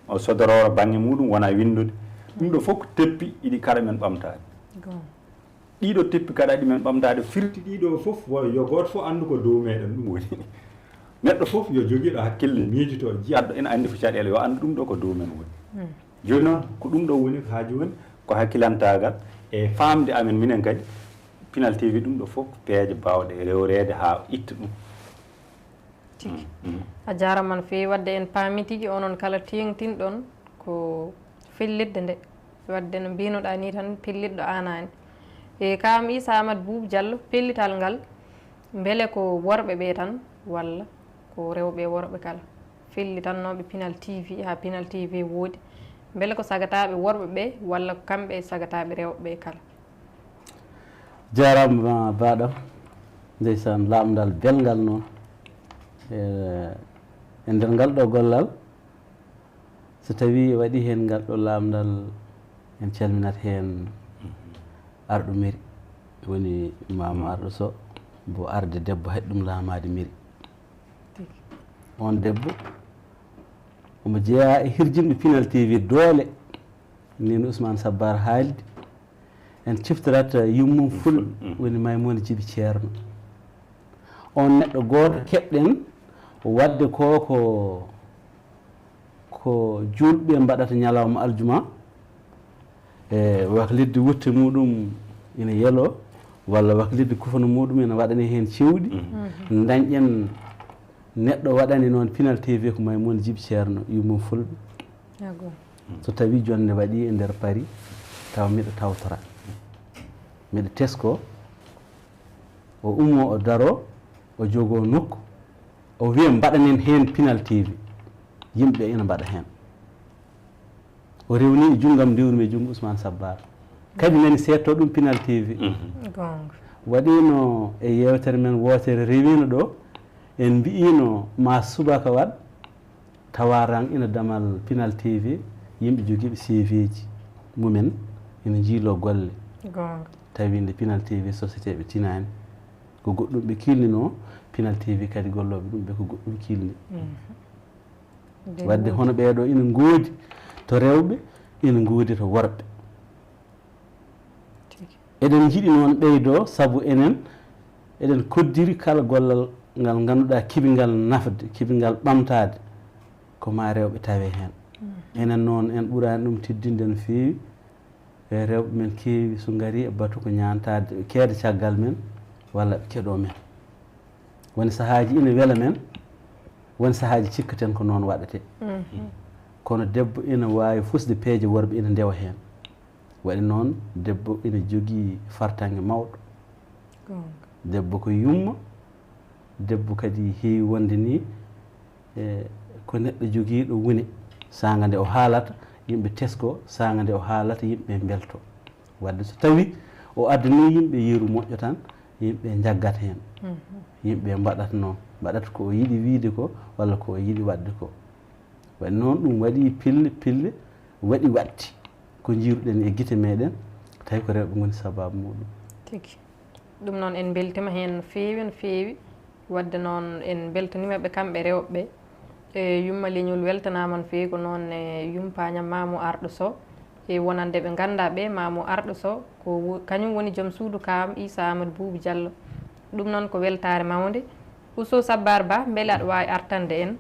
o sodororo banggue muɗum wona windude ɗum ɗo fof ko teppi iɗi kaɗa men ɓamtade ɗiɗo teppi kaɗa ɗi men ɓamtade firti ɗiɗo foof yo goto fof andu ko dow meɗen ɗum woni neɗɗo foof yo joguiɗo hakkille miijito jiyatɗo ene andi ko caɗele yo andu ɗum ɗo ko dow men woni joni noon ko ɗum ɗo woni ha joni ko hakkilantagal e famde amen minen kadi Pinal TV ɗum ɗo fof peeje bawɗe rewrede ha itta ɗum tigi a jarama no fewi wadde en paami tigui onon kala tengtinɗon ko fellidde nde wadde no mbinoɗa ni tan pelliɗɗo anani e kam Issa Amadou Boubou Diallo pellital ngal beele ko worɓe ɓe tan walla ko rewɓe worɓe kala fellitannoɓe Pinal TV ha Pinal TV woodi beele ko sagataɓe worɓe ɓe walla kamɓe sagataɓe rewɓe kala jarama baɗam ndeysan lamdal belgal noon e nder ngal ɗo gollal so tawi waɗi heen ngal ɗo laamdal en calminat heen arɗo mairie woni Mamadou Arɗo Sow mbo arde debbo haɗi ɗum laamade mairie on debbo omo jeeya e hirjinɓe Pinal TV doole nin Ousmane Sabbar haaldi en ciftorat yummum ful woni Maimouna Djiby Ceerno on neɗɗo gooto keɓɗen wadde ko julɓe mbaɗata ñalawma aljuma e waklidde wutte muɗum ina yelo walla waklidde kufana muɗum ina waɗani heen cewɗi dañƴen neɗɗo waɗani noon Pinal TV ko Maimouna Djiby Ceerno yummum fulɓe so tawi jonde waɗi e nder Paris taw miɗo tawtora miɗo tesko o ummo o daro o jogo nokku o wiya mbaɗanen heen Pinal TV yimɓe ina mbaɗa heen o rewni e junggam ndiwrumi e junngo Ousmane Sabbar kadi nani setto ɗum Pinal TV waɗino e yewtere men wotere rewino ɗo en mbi'ino ma subaka waɗ tawaran ina damal Pinal TV yimɓe jogiiɓe CV ji mumen ina jiilo golle tawi nde Pinal TV société ɓe tinani ko goɗɗum ɓe kilnino Pinal TV kadi golloɓe ɗum ɓe ko goɗɗum kilni wadde hono ɓeeɗo ina ngoodi to rewɓe ina ngoodi to worɓe eɗen jiɗi noon ɓeydo sabu enen eɗen koddiri kala gollal ngal ngannduɗaa kiɓingal nafde kiɓingal ɓamtade ko ma rewɓe tawe heen enen noon en ɓurani ɗum teddinde no feewi e rewɓe men keewi so ngari e batu ko ñantade keede caggal men walla ɓe keɗo men woni sahaaji ina wela men woni sahaaji cikkaten ko noon waɗete kono debbo ina waawi fusde peeje worɓe ina ndewa heen waɗi noon debbo ina jogii fartange mawɗo debbo ko yumma debbo kadi heewi wonde ni e ko neɗɗo jogiiɗo woni saanga nde o haalata yimɓe tesko saanga nde o haalata yimɓe belto wadde so tawi o addani yimɓe yeeru moƴƴo tan yimɓe jaggata heen yimɓe mbaɗata noon mbaɗata ko o yiɗi wiide ko walla ko o yiɗi waɗde ko waɗi noon ɗum waɗi pille waɗi watti ko jiiruɗen e gite meɗen tawi ko rewɓe ngoni sababu muɗum tigi ɗum noon en beltima heen no feewi wadde noon en beltanimaɓe kamɓe rewɓe e yumma leñol weltanama no feewi ko noon e yumpañam Mamadou Arɗo Sow e wonande ɓe ganda ɓe Mamadou Arɗo Sow ko kañum woni joom suudu kam Issa Amadou Boubou Diallo ɗum noon ko weltare mawde Ousso Sabbar Ba beele aɗa wawi artande en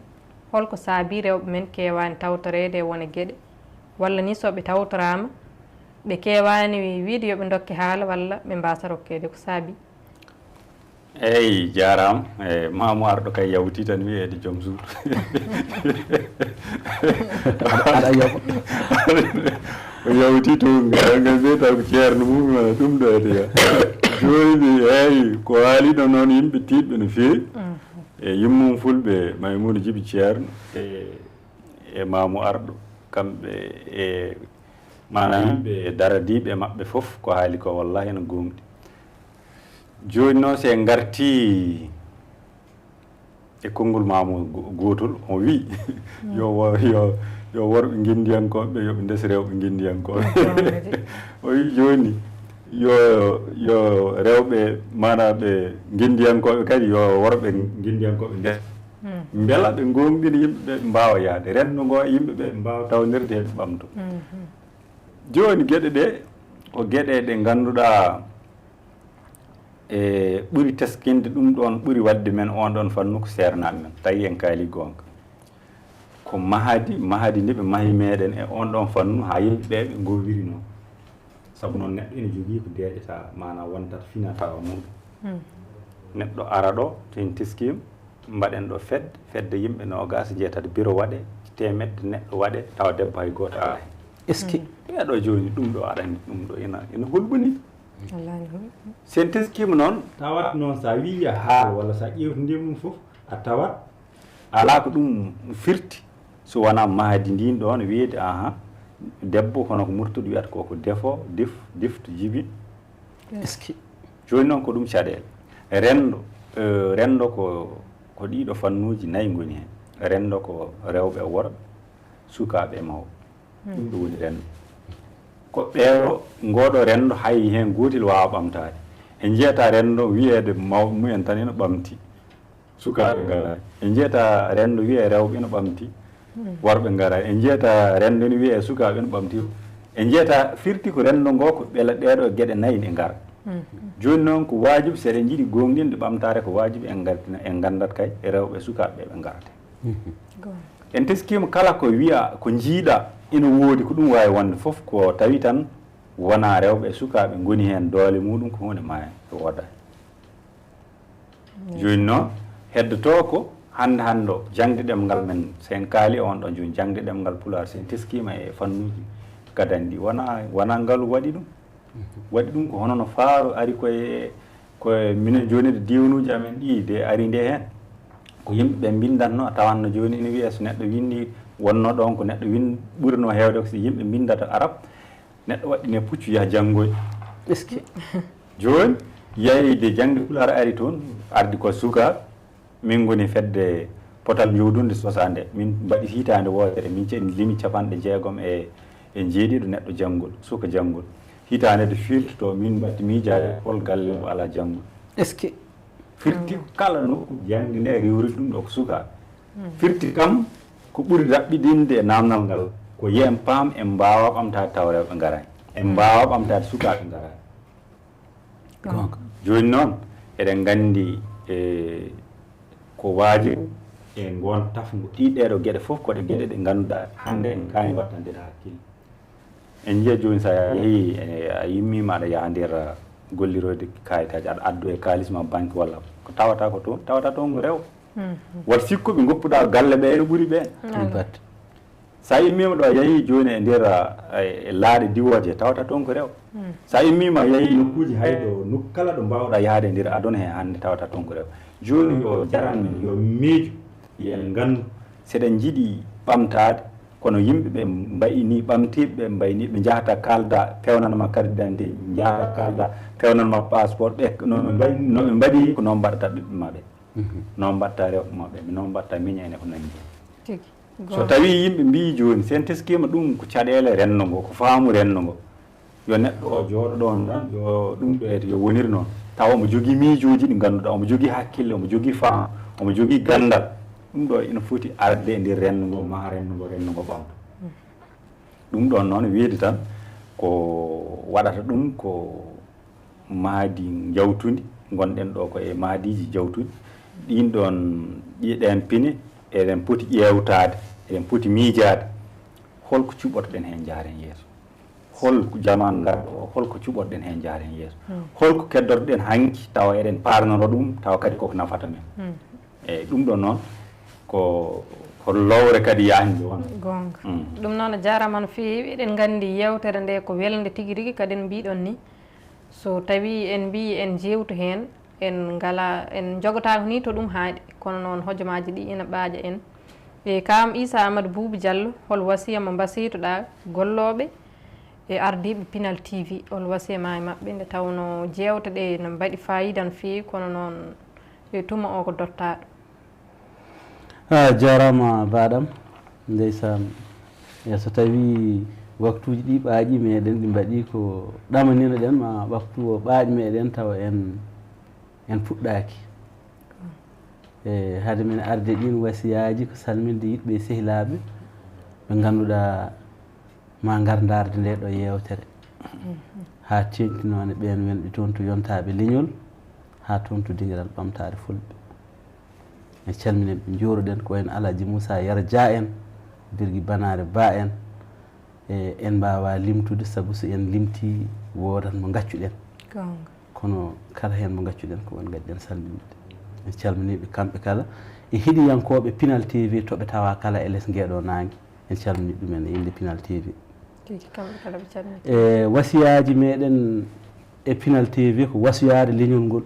holko saabi rewɓe men kewani tawtorede e wone gueɗe walla ni soɓe tawtorama ɓe kewani wiide yoɓe dokke haala walla ɓe mbasa rokkede ko saabi eyyi jarama e Mamadou Arɗo kay yawti tan wiyede joom suudu aɗa yoɓa o yawti to ngal mbiyata ko ceerno mum ɗum ɗo ede joni eyyi ko haaliɗo noon yimɓe tiɗɓe no feewi e yummum fulɓe Maimouna Djiby Ceerno e Mamadou Arɗo kamɓe e manam yimɓe daradiɓe maɓɓe foof ko haali ko wallahi ene gomɗi joni noon se garti e konngol Mamadou gotol on wi yo worɓe guindiyankoɓe yoɓe ndesa rewɓe guindiyankoɓe o wi joni yo rewɓe mana ɓe guindiyankoɓe kadi yo worɓe guindiyankoɓe ndesa beela ɓe gomɗina yimɓeɓe ɓe mbawa yaade renndo ngo yimɓeɓe ɓe mbawa tawnirde heɓe ɓamto joni gueɗe ɗe ko gueɗe ɗe ganduɗa e ɓuuri teskinde ɗum ɗon ɓuuri wadde men on ɗon fannu ko sernaɓe men tawi en kaali gonga ko mahadi ndi ɓe maahi meɗen e on ɗon fannu ha yimɓeɓe ɓe gowiri noon saabu noon neɗɗo ene jogui ko deeƴata mana wontata finata o muɗum neɗɗo ara ɗo to en teskima mbaɗen ɗo fedde yimɓe nogas jeetata bureau waɗe temedde neɗɗo waɗe tawa debbo hay goto ala hen est ce que ɓeɗo joni ɗum ɗo aɗani ɗum ɗo ina hulɓini sen teskima noon tawat noon sa wiya haala walla sa ƴewtodiri mum foof a tawat ala ko ɗum firti so wona mahadi ndin ɗon wiide debbo kono ko murtuɗo wiyata koko defo difto jibi est ce que joni noon ko ɗum caɗele rendo ko ɗiɗo fannuji nayyi goni hen rendo ko rewɓe e worɓe sukaaɓe e mawɓe ɗum ɗo woni renndo ko ɓeeɗo ngooɗo renndo hay heen gootel waawa ɓamtaade en jeyata renndo wiyeede mawɓe mumen tan ina ɓamti sukaaɓe ngaraani en jeyata renndo wiyee rewɓe ina ɓamti worɓe ngaraani en jeyata renndo ina wiyee sukaaɓe ina ɓamti en jeyata firti ko renndo ngoo ko ɓela ɗeeɗo geɗe nayi ɗe ngara jooni noon ko waajibi so eɗen jiɗi gonɗinde ɓamtaare ko waajibi en nganndat kay e rewɓe sukaaɓe ɓe ngarate en teskiima kala ko wiya ko njiiɗa ina woodi ko ɗum waawi wonde fof ko tawi tan wonaa rewɓe e sukaaɓe ngoni heen doole muɗum ko hunde ma e woodaani jooni noon heddotoo ko hannde o jangde ɗemngal men so en kaali on ɗon jooni jangde ɗemngal pulaar so en teskiima e fannuuji gadandi wona ngalu waɗi ɗum ko hono no faaro ari koye minen jooni de diwnuuji amen ɗi de ari nde heen ko yimɓe ɓe mbindatno a tawanno jooni ina wiye so neɗɗo winndi wonno ɗon ko neɗɗo ɓurno heewde ko so yimɓe mbindata arab neɗɗo waɗɗine puccu yaha janngoy est ce que jooni yeyde jangde pulaar ari toon ardi ko sukaaɓe min ngoni fedde potal jowdunde 60 min mbaɗi hitaande wootere min limi 60 e jeeɗiɗo neɗɗo janngol suka janngol hitaande de firtito min mbatti miijaade hol galle mo alaa janngol est ce que firti kala nokku jangde nde riwriti ɗum ɗo ko sukaaɓe firti kam ko ɓuri raɓɓiɗinde e naamnal ngal ko yiyen paam en mbaawa ɓamtaade taw rewɓe ngaraani en mbaawa ɓamtaade sukaaɓe ngaraani donc jooni noon eɗen nganndi ko waajibi e ngoon tafngo ɗiɗeeɗo geɗe fof koɗe geɗe ɗe ngannduɗaa hannde en kaani wattande hakkille en jiya jooni so a yehii a yimmiima aɗa yaha ndeer gollirode kayitaji aɗa addu e kaalisma banque walla ko tawata ko toon tawata toon ko rew wat sikkuɓe goppuɗa galle ɓe ene ɓuuri ɓeen batte sa immima ɗo a yehii jooni e ndeer e laaɗe diwoje tawata toon ko rew sa immima yehii nokkuuji hayɗo kala ɗo mbawɗa yahde e ndeer aduna he hannde tawata toon ko rew jooni yo jaran men yo miijo yen nganndu seɗen jiɗi ɓamtaade kono yimɓe ɓe mbayni ɓamtiɓe ɓe mbayni ɓe jahata kalda pewnanma carte d'identité jahata kalda pewnanma passeport ɓe noɓe mbaɗi ko noon mbaɗata ɓiɓɓe maɓɓe noon mbatta rewɓe maɓɓe noon mbatta miña ene ko nanndi so tawi yimɓe mbi joni sen teskima ɗum ko caɗele renndo ngo ko faamu renndo ngo yo neɗɗo o jooɗo ɗon tan yo ɗum ɗoyde yo wonir noon taw omo jogii miijoji ɗi ngannduɗaa omo jogii hakkille omo jogii faam omo jogii gandal ɗum ɗo ina foti arde e ndeer renndo ngo ma renndo ngo ɓamta ɗum ɗon noon wiide tan ko waɗata ɗum ko maadi jawtundi gonɗen ɗo ko e maadiji jawtuɗi ɗin ɗon ɗiɗen pine eɗen poti ƴeewtaade eɗen poti miijaade holko cuɓotoɗen heen jaaren yeeso holko jaman ngarɗo o holko cuɓotoɗen heen jaaren yeeso holko keddorɗen hanki tawa eɗen paarnoro ɗum tawa kadi koko nafata men eyi ɗum ɗon noon ko lowre kadi yahnde won gonga ɗum noon a jarama no feewi eɗen nganndi yewtere nde ko welde tigi rigi kadi en mbiɗon ni so tawi en mbi en jewtu heen en ngala en jogotako ni to ɗum haaɗi kono noon hojomaji ɗi ina ɓaaƴa en e kam Issa Amadou Boubou Diallo hol wasiya mo mbasiytoɗa gollooɓe e ardiɓe Pinal TV hol wasiya ma e maɓɓe nde tawno jewte ɗe no mbaɗi fayida no feewi kono noon e tuma o ko dottaɗo jarama baɗam ndeysan so tawi waktuji ɗi ɓaaƴi meɗen ɗi mbaɗi ko ɗamanino ɗen ma waktu o ɓaaƴi meɗen tawa en puɗɗaki e haade men arde ɗin wasiyaji ko salminde yiɗɓe sehilaɓe ɓe ngannduɗa ma ngar darde nde ɗo yewtere ha tengtinone ɓen wonɓe toon to yontaɓe leñol ha toon to dingiral ɓamtare fulɓe e calminen ɓe joroɗen ko en Alaji Moussa Yara Dia en Birgui Banare Ba en e en mbawa limtude saabu so en limti wodat mo gaccuɗen kono kala hen mo gaccuɗen ko won gaƴƴen salminde en calminiɓe kamɓe kala e heeɗiyankoɓe Pinal TV toɓe tawa kala e less ngueɗo nangue en calmini ɗumen e inde Pinal TV e wasiyaji meɗen e Pinal TV ko wasiyade leñol ngol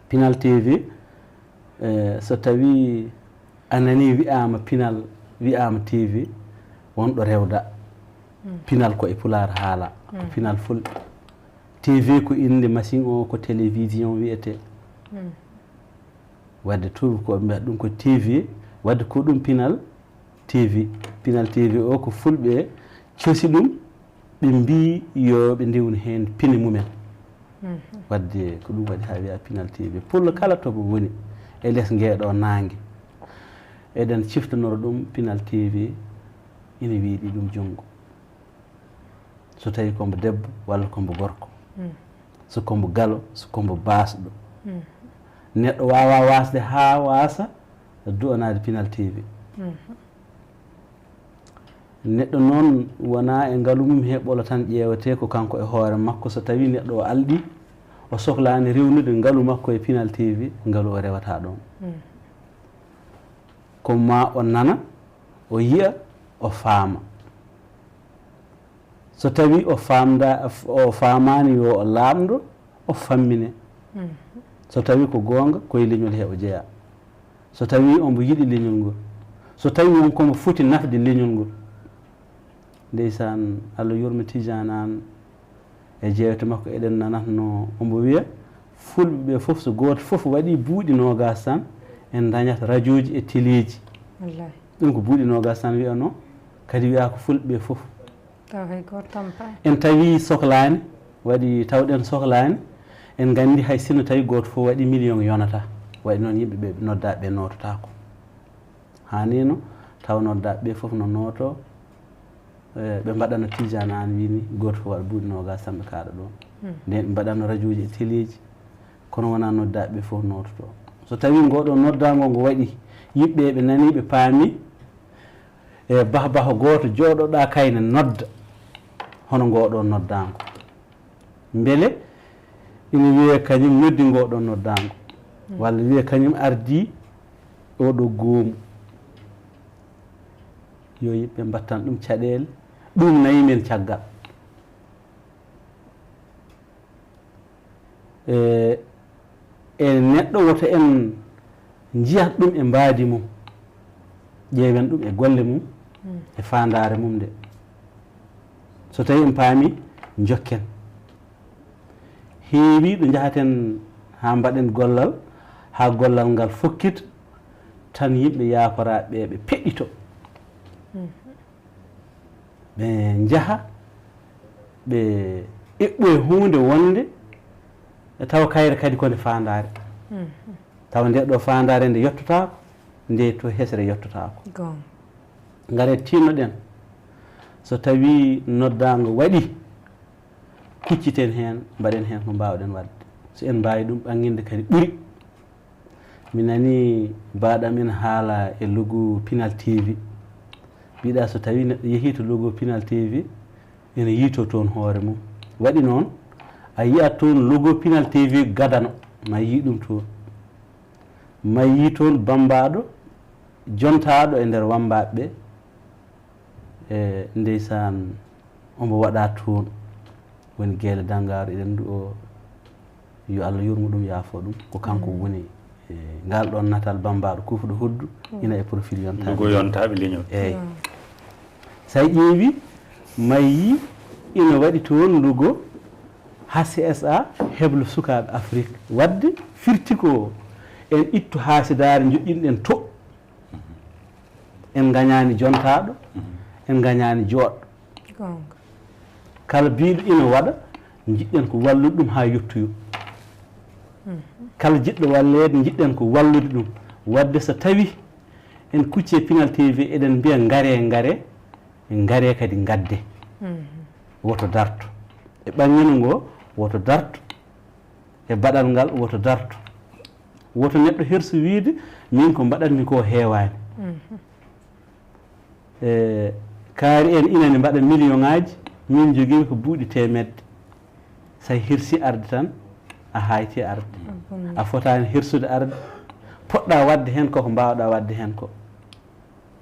Pinal TV so tawi anani wiyama Pinal wiyama TV wonɗo rewda Pinal ko e Pulaar haala ko Pinal fulɓe TV ko inde machine o ko télévision wiyete wadde tuubi ko mbiyata ɗum ko TV wadde ko ɗum Pinal TV Pinal TV o ko fulɓe cosi ɗum ɓe mbi yo ɓe ndewni heen pine mumen wadde ko ɗum waɗi ha wiya Pinal TV pour kala toɓe woni e less ngeeɗo naange eɗen ciftanoro ɗum Pinal TV ina wiiɗi ɗum junngo so tawi kombo debbo walla kombo gorko so kombo galo so kombo baasɗo neɗɗo wawa wasde ha wasa du'anade Pinal TV neɗɗo noon wona e ngalu mum heɓolo tan ƴeewete ko kanko e hoore makko so tawi neɗɗo o alɗi o sohlani rewnude ngalu makko e Pinal TV ngalu o rewata ɗon ko ma o nana o yiya o faama so tawi o famani yo o laamɗo o fammine so tawi ko goonga koye leñol he o jeeya so tawi ombo yiɗi leñol ngol so tawi wonkomo foti nafde leñol ngol ndeysan Allah yurmi Tijane an e jeewte makko eɗen nanatno ombo wiya fulɓe ɓe fof so gooto fof waɗi buuɗi nogas tan en dañata radio ji e téléji ɗum ko buuɗi nogas tan wiyano kadi wiya ko fulɓe ɓe fof en tawi sohlani waɗi tawɗen sohlani en gandi hay sinno tawi goto fof waɗi million yonata waɗi noon yimɓe ɓe noddaɓe nototako hanino taw noddaɓe ɓe fof no noto ɓe mbaɗano Tijane an wini goto fof waɗa buuɗi nogas tan ɓe kaaɗa ɗon nden ɓe mbaɗano radio ji e téléji kono wona noddaɓe ɓe fof nototo so tawi ngoɗo noddago ngo waɗi yimɓe ɓe nani ɓe paami e baha goto jooɗoɗa kayne nodda hono ngoɗo noddago beele ina wiye kañum noddi ngoɗo noddago walla wiye kañum ardi oɗo goomu yo yimɓe mbattan ɗum caɗele ɗum nayi men caggal e neɗɗo woto en jiyat ɗum e mbaadi mum ƴeewen ɗum e golle mum e fandare mum nde so tawi en paami jokken heewi ɗo jahaten ha mbaɗen gollal ha gollal ngal fokkita tan yimɓe yakoraɓe ɓe peɗɗito ɓe jaha ɓe eɓɓoye hunde wonde e tawa kayre kadi kone fandare tawa nde ɗo fandare nde yettotako nde to hesre yettotako ngare tinnoɗen so tawi noddago waɗi kucciten hen mbaɗen hen ko mbawɗen wadde so en mbawi ɗum ɓangguinde kadi ɓuuri mi nani baɗamen haala e logo Pinal TV mbiɗa so tawi neɗɗo yeehi to logo Pinal TV ene yiito toon hoore mum waɗi noon a yiyat toon logo Pinal TV gadano ma yi ɗum toon ma yi toon bambaɗo jontaɗo e nder wambaɓe ɓe e ndeysan omo waɗa toon woni gueele Dangaru eɗen du o yo Allah yurmo ɗum yaafo ɗum ko kanko woni ngal ɗon natal bambaɗo kufɗo hoddu ina e profil yontaɓe leñol eyyi sa ƴeewi mayi ina waɗi toon logo HCSA heblo sukaɓe Afrique wadde firti ko en ittu haasidare joƴƴinɗen to en gañani jontaɗo en gañani joɗɗo kala biɗo ina waɗa jiɗɗen ko wallude ɗum ha yettoyo kala jiɗɗo wallede jiɗɗen ko wallude ɗum wadde so tawi en kucce Pinal TV eɗen mbiya ngare kadi gadde woto darto e ɓangguino ngo woto darto e baɗal ngal woto darto woto neɗɗo herso wiide min ko mbaɗatmi ko heewani e kaari en inane mbaɗa million ngaji min jogui ko buuɗi temedde sa hirsi arde tan a hayti arde a fotani hirsude arde poɗɗa wadde hen koko mbawɗa wadde hen ko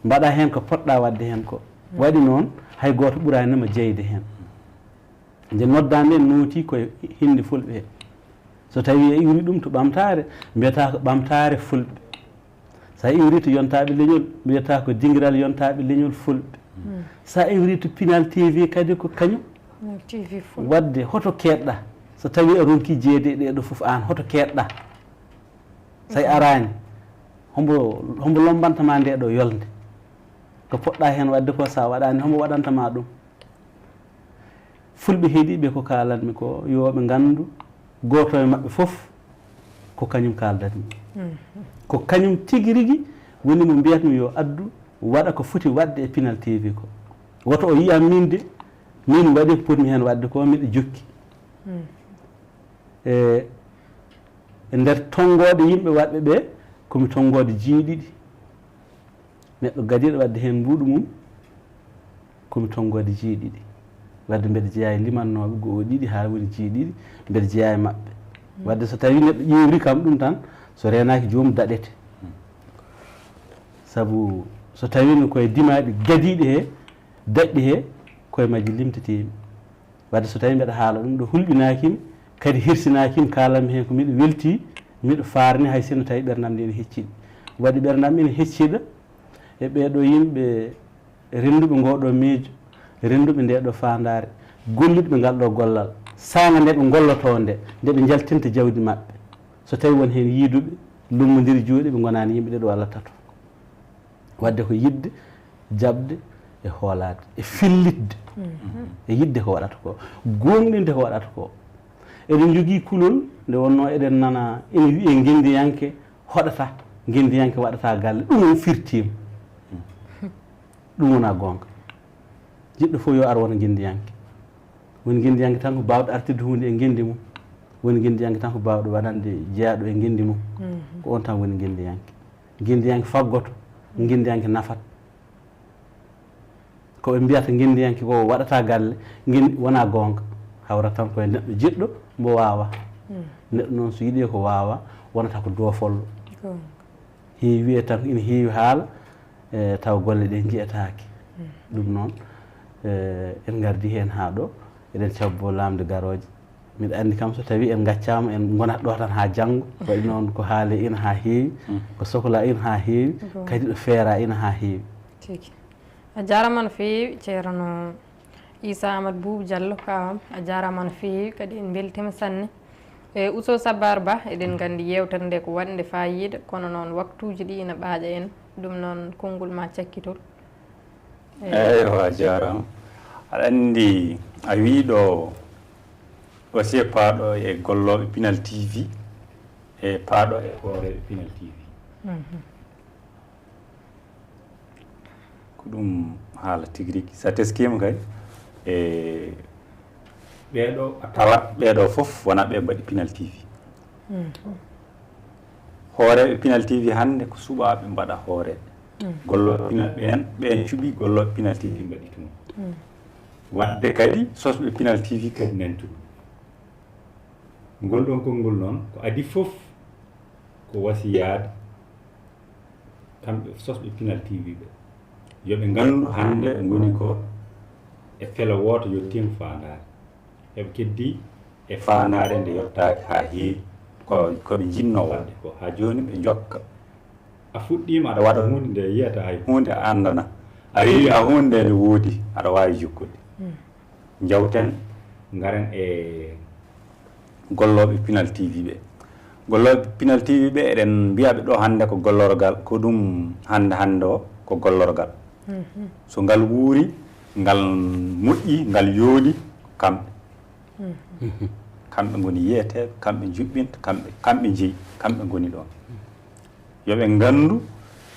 mbaɗa hen ko poɗɗa wadde hen ko waɗi noon hay goto ɓuranima jeyde hen nde noddande en nooti koye hindi fulɓe he so tawi a iwri ɗum to ɓamtare mbiyata ko ɓamtare fulɓe sa iwri to yontaɓe leñol mbiyata ko dinguiral yontaɓe leñol fulɓe sa iwri to Pinal TV kadi ko kañum wadde hoto keɗɗa so tawi a ronki jeede ɗeɗo foof an hoto keɗɗa say arani hombo lombantama nde ɗo yolde ko poɗɗa heen wadde ko sa waɗani homo waɗantama ɗum fulɓe heeɗiɓe ko kalanmi ko yo ɓe nganndu goto e maɓɓe fof ko kañum kaldatmi ko kañum tigi rigui woni mo mbiyatmi yo addu waɗa ko foti wadde e Pinal TV ko woto o yiyam min de min waɗi ko potmi heen wadde ko miɗo jokki e nder tonggode yimɓe waɗɓe ɓe komi tonggode jiiɗiɗi neɗɗo gadiɗo wadde heen mbuɗu mum komi tonggode jiiɗiɗi wadde mbeɗa jeeya e limannoɓe goo ɗiɗi ha woni jiiɗiɗi mbeɗa jeeya e maɓɓe wadde so tawi neɗɗo ƴewri kam ɗum tan so renaki joomum daɗete sabu so tawino koye dimaɗi gadiɗi he daɗɗi he koye majji limtetemi wadde so tawi mbeɗa haala ɗum ɗo hulɓinakimi kadi hirsinakimi kalanmi hen ko miɗo welti miɗo farni hay sinno tawi ɓerdam ndi ene hecciɗi waɗi ɓerdam ene hecciɗa e ɓeɗo yimɓe renduɓe ngoɗo miijo renduɓe nde ɗo fandare golluɗɓe ngal ɗo gollal saanga nde ɓe golloto nde ɓe jaltinta jawdi maɓɓe so tawi won hen yiiduɓe lummodiri juuɗe ɓe gonani yimɓe ɗeɗo walla tato wadde ko yidde jabde e hoolade e fillitde e yidde ko waɗata ko gonɗinde ko waɗata ko eɗen jogui kulol nde wonno eɗen nana ene wiye guendiyanke hoɗata guendiyanke waɗata galle ɗum on firtima ɗum wona gonga jiɗɗo fof yo ar wona guendiyanke woni guendiyanke tan ko bawɗo artirde hunde e guendi mum woni guendiyanke tan ko bawɗo waɗande jeeyaɗo e guendi mum ko on tan woni guendiyanke faggoto guendiyanke nafat koɓe mbiyata guendiyanke ko waɗata galle wona gonga hawra tan koye neɗɗo jiɗɗo mbo wawa neɗɗo noon so yiiɗi ko wawa wonata ko doofollo heewi wiye tan ina heewi haala taw golle ɗe jiyetake ɗum noon en gardi hen ha ɗo eɗen cabbo lamde garoje mbiɗa andi kam so tawi en gaccama en gonat ɗo tan ha janggo waɗi noon ko haale ina ha heewi ko sohla ina ha heewi kadi ɗo feera ina ha heewi a jarama no feewi ceerno Issa Amadou Boubou Diallo kawam a jarama no feewi kadi en beltima sanne e Ousso Sabbar Ba eɗen gandi yewtere nde ko waɗde fayida kono noon waktuji ɗi ina ɓaaƴa en ɗum noon konngol ma cakkitol eyyo a jarama aɗa andi a wiɗo wasiye paaɗo e golloɓe Pinal TV e paaɗo e hooreɓe Pinal TV ko ɗum haala tigui rigui sa teskima kay e ɓeɗo a tawat ɓeɗo foof wona ɓe mbaɗi Pinal TV hooreɓe Pinal TV hande ko suɓaɓe mbaɗa hooreɓe golloɓe Pinal ɓen cuuɓi golloɓe Pinal TV mbaɗi tum wadde kadi sosɓe Pinal TV kadi nantu ngol ɗon konngol noon ko adi foof ko wasiyade kamɓe sosɓe Pinal TV ɓe yoɓe ngandu hande ɓe goni ko e felo woto yettima fandare eɓe keddi e fandare nde yettaki ha heewi koɓe jinno wadde ko ha joni ɓe jokka a fuɗɗima aɗa waɗa hunde nde yiyata hay hunde a andana a rewi a hunde nde woodi aɗa wawi jokkude jawten garen e golloɓe Pinal TV ɓe golloɓe Pinal TV ɓe eɗen mbiyaɓe ɗo hande ko gollorgal ko ɗum hande o ko gollorgal so ngal wuuri ngal moƴƴi ngal yooɗi kamɓe kamɓe goni yiyeteɓe kamɓe juɓɓinta kamɓe jeeyi kamɓe goni ɗon yoɓe ngandu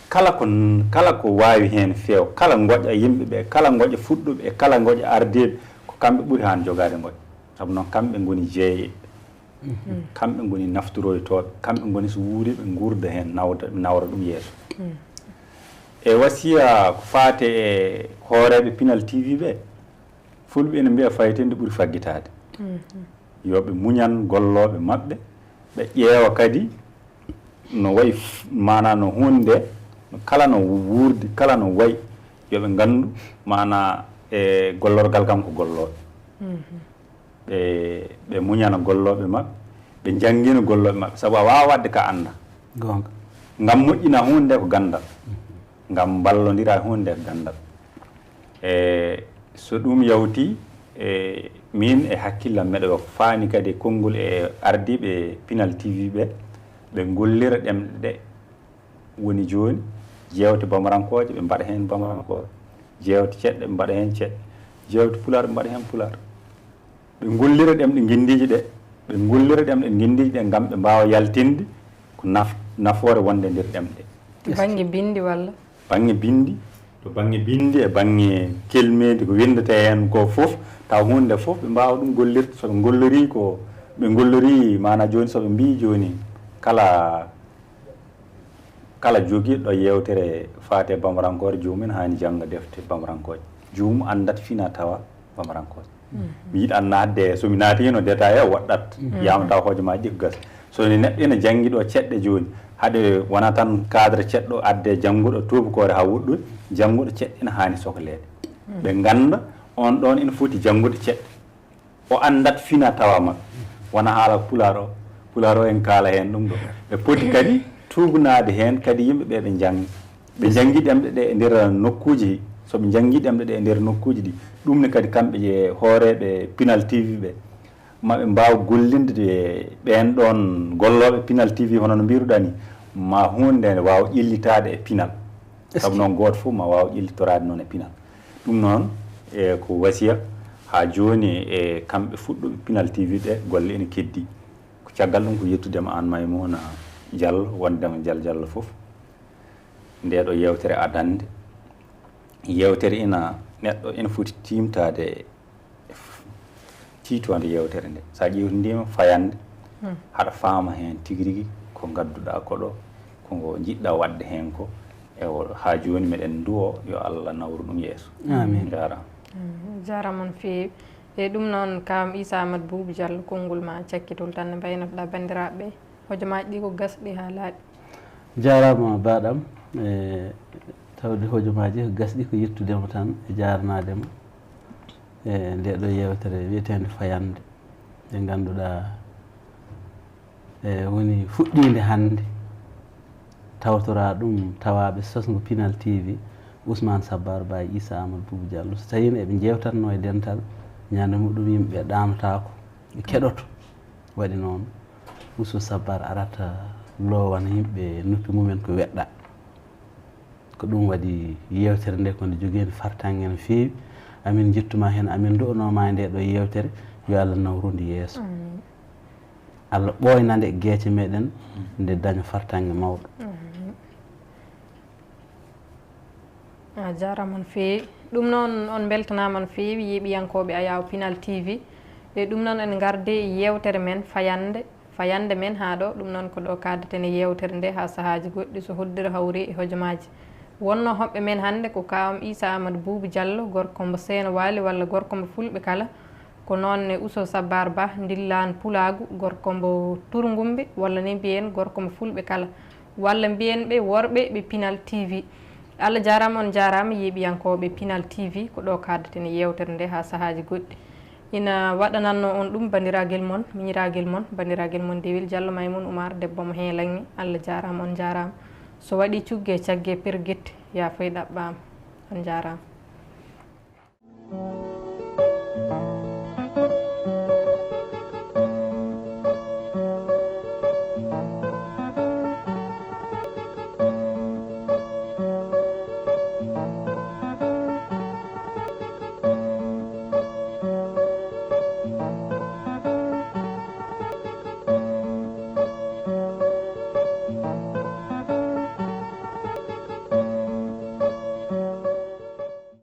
kala ko wawi hen feew kala goƴa yimɓeɓe kala goƴa fuɗɗuɓe e kala goƴa ardeɓe ko kamɓe ɓuuri han jogade goƴa saabu noon kamɓe goni jeeye kamɓe goni naftoroytoɓe kamɓe goni so wuuri ɓe gurda hen nawra ɗum yeeso e wasiya ko faate e hooreɓe Pinal TV ɓe fulɓe ene mbiya fayitinde ɓuuri faggitade yoɓe muñan golloɓe maɓɓe ɓe ƴeewa kadi no wayi mana no hunde kala no wuurdi kala no wayi yoɓe ngandu mana e gollorgal kam ko golloɓe ɓe muñana golloɓe maɓɓe ɓe janggina golloɓe maɓɓe saabu a wawa wadde ka anda gonga ngam moƴƴina hunde ko gandal ngam ballodira hunde ko gandal so ɗum yawti min e hakkillam meɗo faani kadi konngol e ardiɓe Pinal TV ɓe gollira ɗemɗe ɗe woni joni jewte bamarankoje ɓe mbaɗa hen bamarankoje jewte ceɗɗe ɓe mbaɗa hen ceɗɗe jewte pular ɓe mbaɗa hen pular ɓe gollira ɗem ɗe guindiji ɗe ɓe gollira ɗem ɗe guindiji ɗe gam ɓe mbawa yaltinde ko nafoore wonde nder ɗemɗe banggue bindi walla banggue bindi to banggue bindi e banggue kelmede ko windete hen ko foof taw hunde foof ɓe mbawa ɗum gollirde soɓe gollori ko ɓe gollori mana joni soɓe mbi joni kala joguiɗo yewtere faate bamarankore jomum hani jangga defte bamarankoje jomum andat fina tawa bamarankoje mi yiɗi annadde somi naati hen o détail o waɗɗat yama taw hojomaji ɗi gas so ni neɗɗo ene janggi ɗo ceɗɗe joni haɗe wona tan cadre ceɗɗo adde jangguɗo tubakore ha wuɗɗude jangguɗo ceɗɗe ene hani sohlede ɓe ganda on ɗon ene foti janggude ceɗɗe o andat fina tawa makko wona haala pular o en kaala hen ɗum ɗo ɓe poti kadi tubnade hen kadi yimɓeɓe ɓe janggui ɗemɗe ɗe e nder nokkuji soɓe janggui ɗemɗe ɗe e nder nokkuji ɗi ɗum ne kadi kamɓe je hooreɓe Pinal TV ɓe maɓe mbawa gollinde ɓen ɗon golloɓe Pinal TV hono no mbiruɗa ni ma hunde ne wawa ƴellitade e Pinal saabu noon goto foof ma wawa ƴellitorade noon e Pinal ɗum noon e ko wasiya ha joni e kamɓe fuɗɗoɓe Pinal TV ɗe golle ene keddi ko caggal ɗum ko yettudema an Maimouna Diallo wondema Diallo foof nde ɗo yewtere adande yewtere ina neɗɗo ina foti timtade tiitode yewtere nde sa ƴewtidima fayande haɗa faama hen tigui rigui ko gadduɗa koɗo koko jiɗɗa wadde hen ko e ha joni meɗen duwo yo Allah nawru ɗum yeeso amin jarama on feewi e ɗum noon kam Issa Amadou Boubou Diallo konngol ma cakkitol tan ne mbaynotoɗa bandiraɓe hojomaji ɗi ko gasɗi ha laaɗi jarama baɗam e tawde hojomaji ko gasɗi ko yettudema tan e jarnadema e nde ɗo yewtere wiyetede fayande nde ganduɗa e woni fuɗɗide hande tawtora ɗum tawaɓe sosgo Pinal TV Ousmane Sabbar Baye Issa Amadou Boubou Diallo so tawino eɓe jewtatno e dental ñande muɗum yimɓeɓe ɗanotako ɓe keɗoto waɗi noon Ousso Sabbar arata lowana yimɓe noppi mumen ko weɗɗa ko ɗum waɗi yewtere nde konde joguino fartangue no fewi amin jettuma hen amin du'anoma nde ɗo yewtere yo Allah nawrude yeeso Allah ɓoynade gueece meɗen nde daña fartangue mawɗo a jarama on fewi ɗum noon on beltanama on fewi yiiɓiyankoɓe Ayaawo Pinal TV e ɗum noon en garde yewtere men fayande men ha ɗo ɗum noon ko ɗo kaddeten e yewtere nde ha sahaji goɗɗi so hoddira hawri e hojomaji wonno hoɓɓe men hande ko kawam Issa Amadou Boubou Diallo gorko mbo Seeno Waali walla gorko mbo Fulɓe kala ko noon ne Ousso Sabbar Ba Ndillaan Pulagu gorko mbo Tourgumbe walla ni mbiyen gorko mbo Fulɓe kala walla mbiyen ɓe worɓe ɓe Pinal TV Allah jarama on jarama yiiɓiyankoɓe Pinal TV ko ɗo kaddeten yewtere nde ha sahaji goɗɗi ina waɗananno on ɗum bandiraguel mon miñiraguel mon bandiraguel mon Dewel Diallo Maymouna Oumar debbo mo heelangi Allah jarama on jarama so waɗi cuggue caggue perguette ya fayi ɗaɓɓama on jarama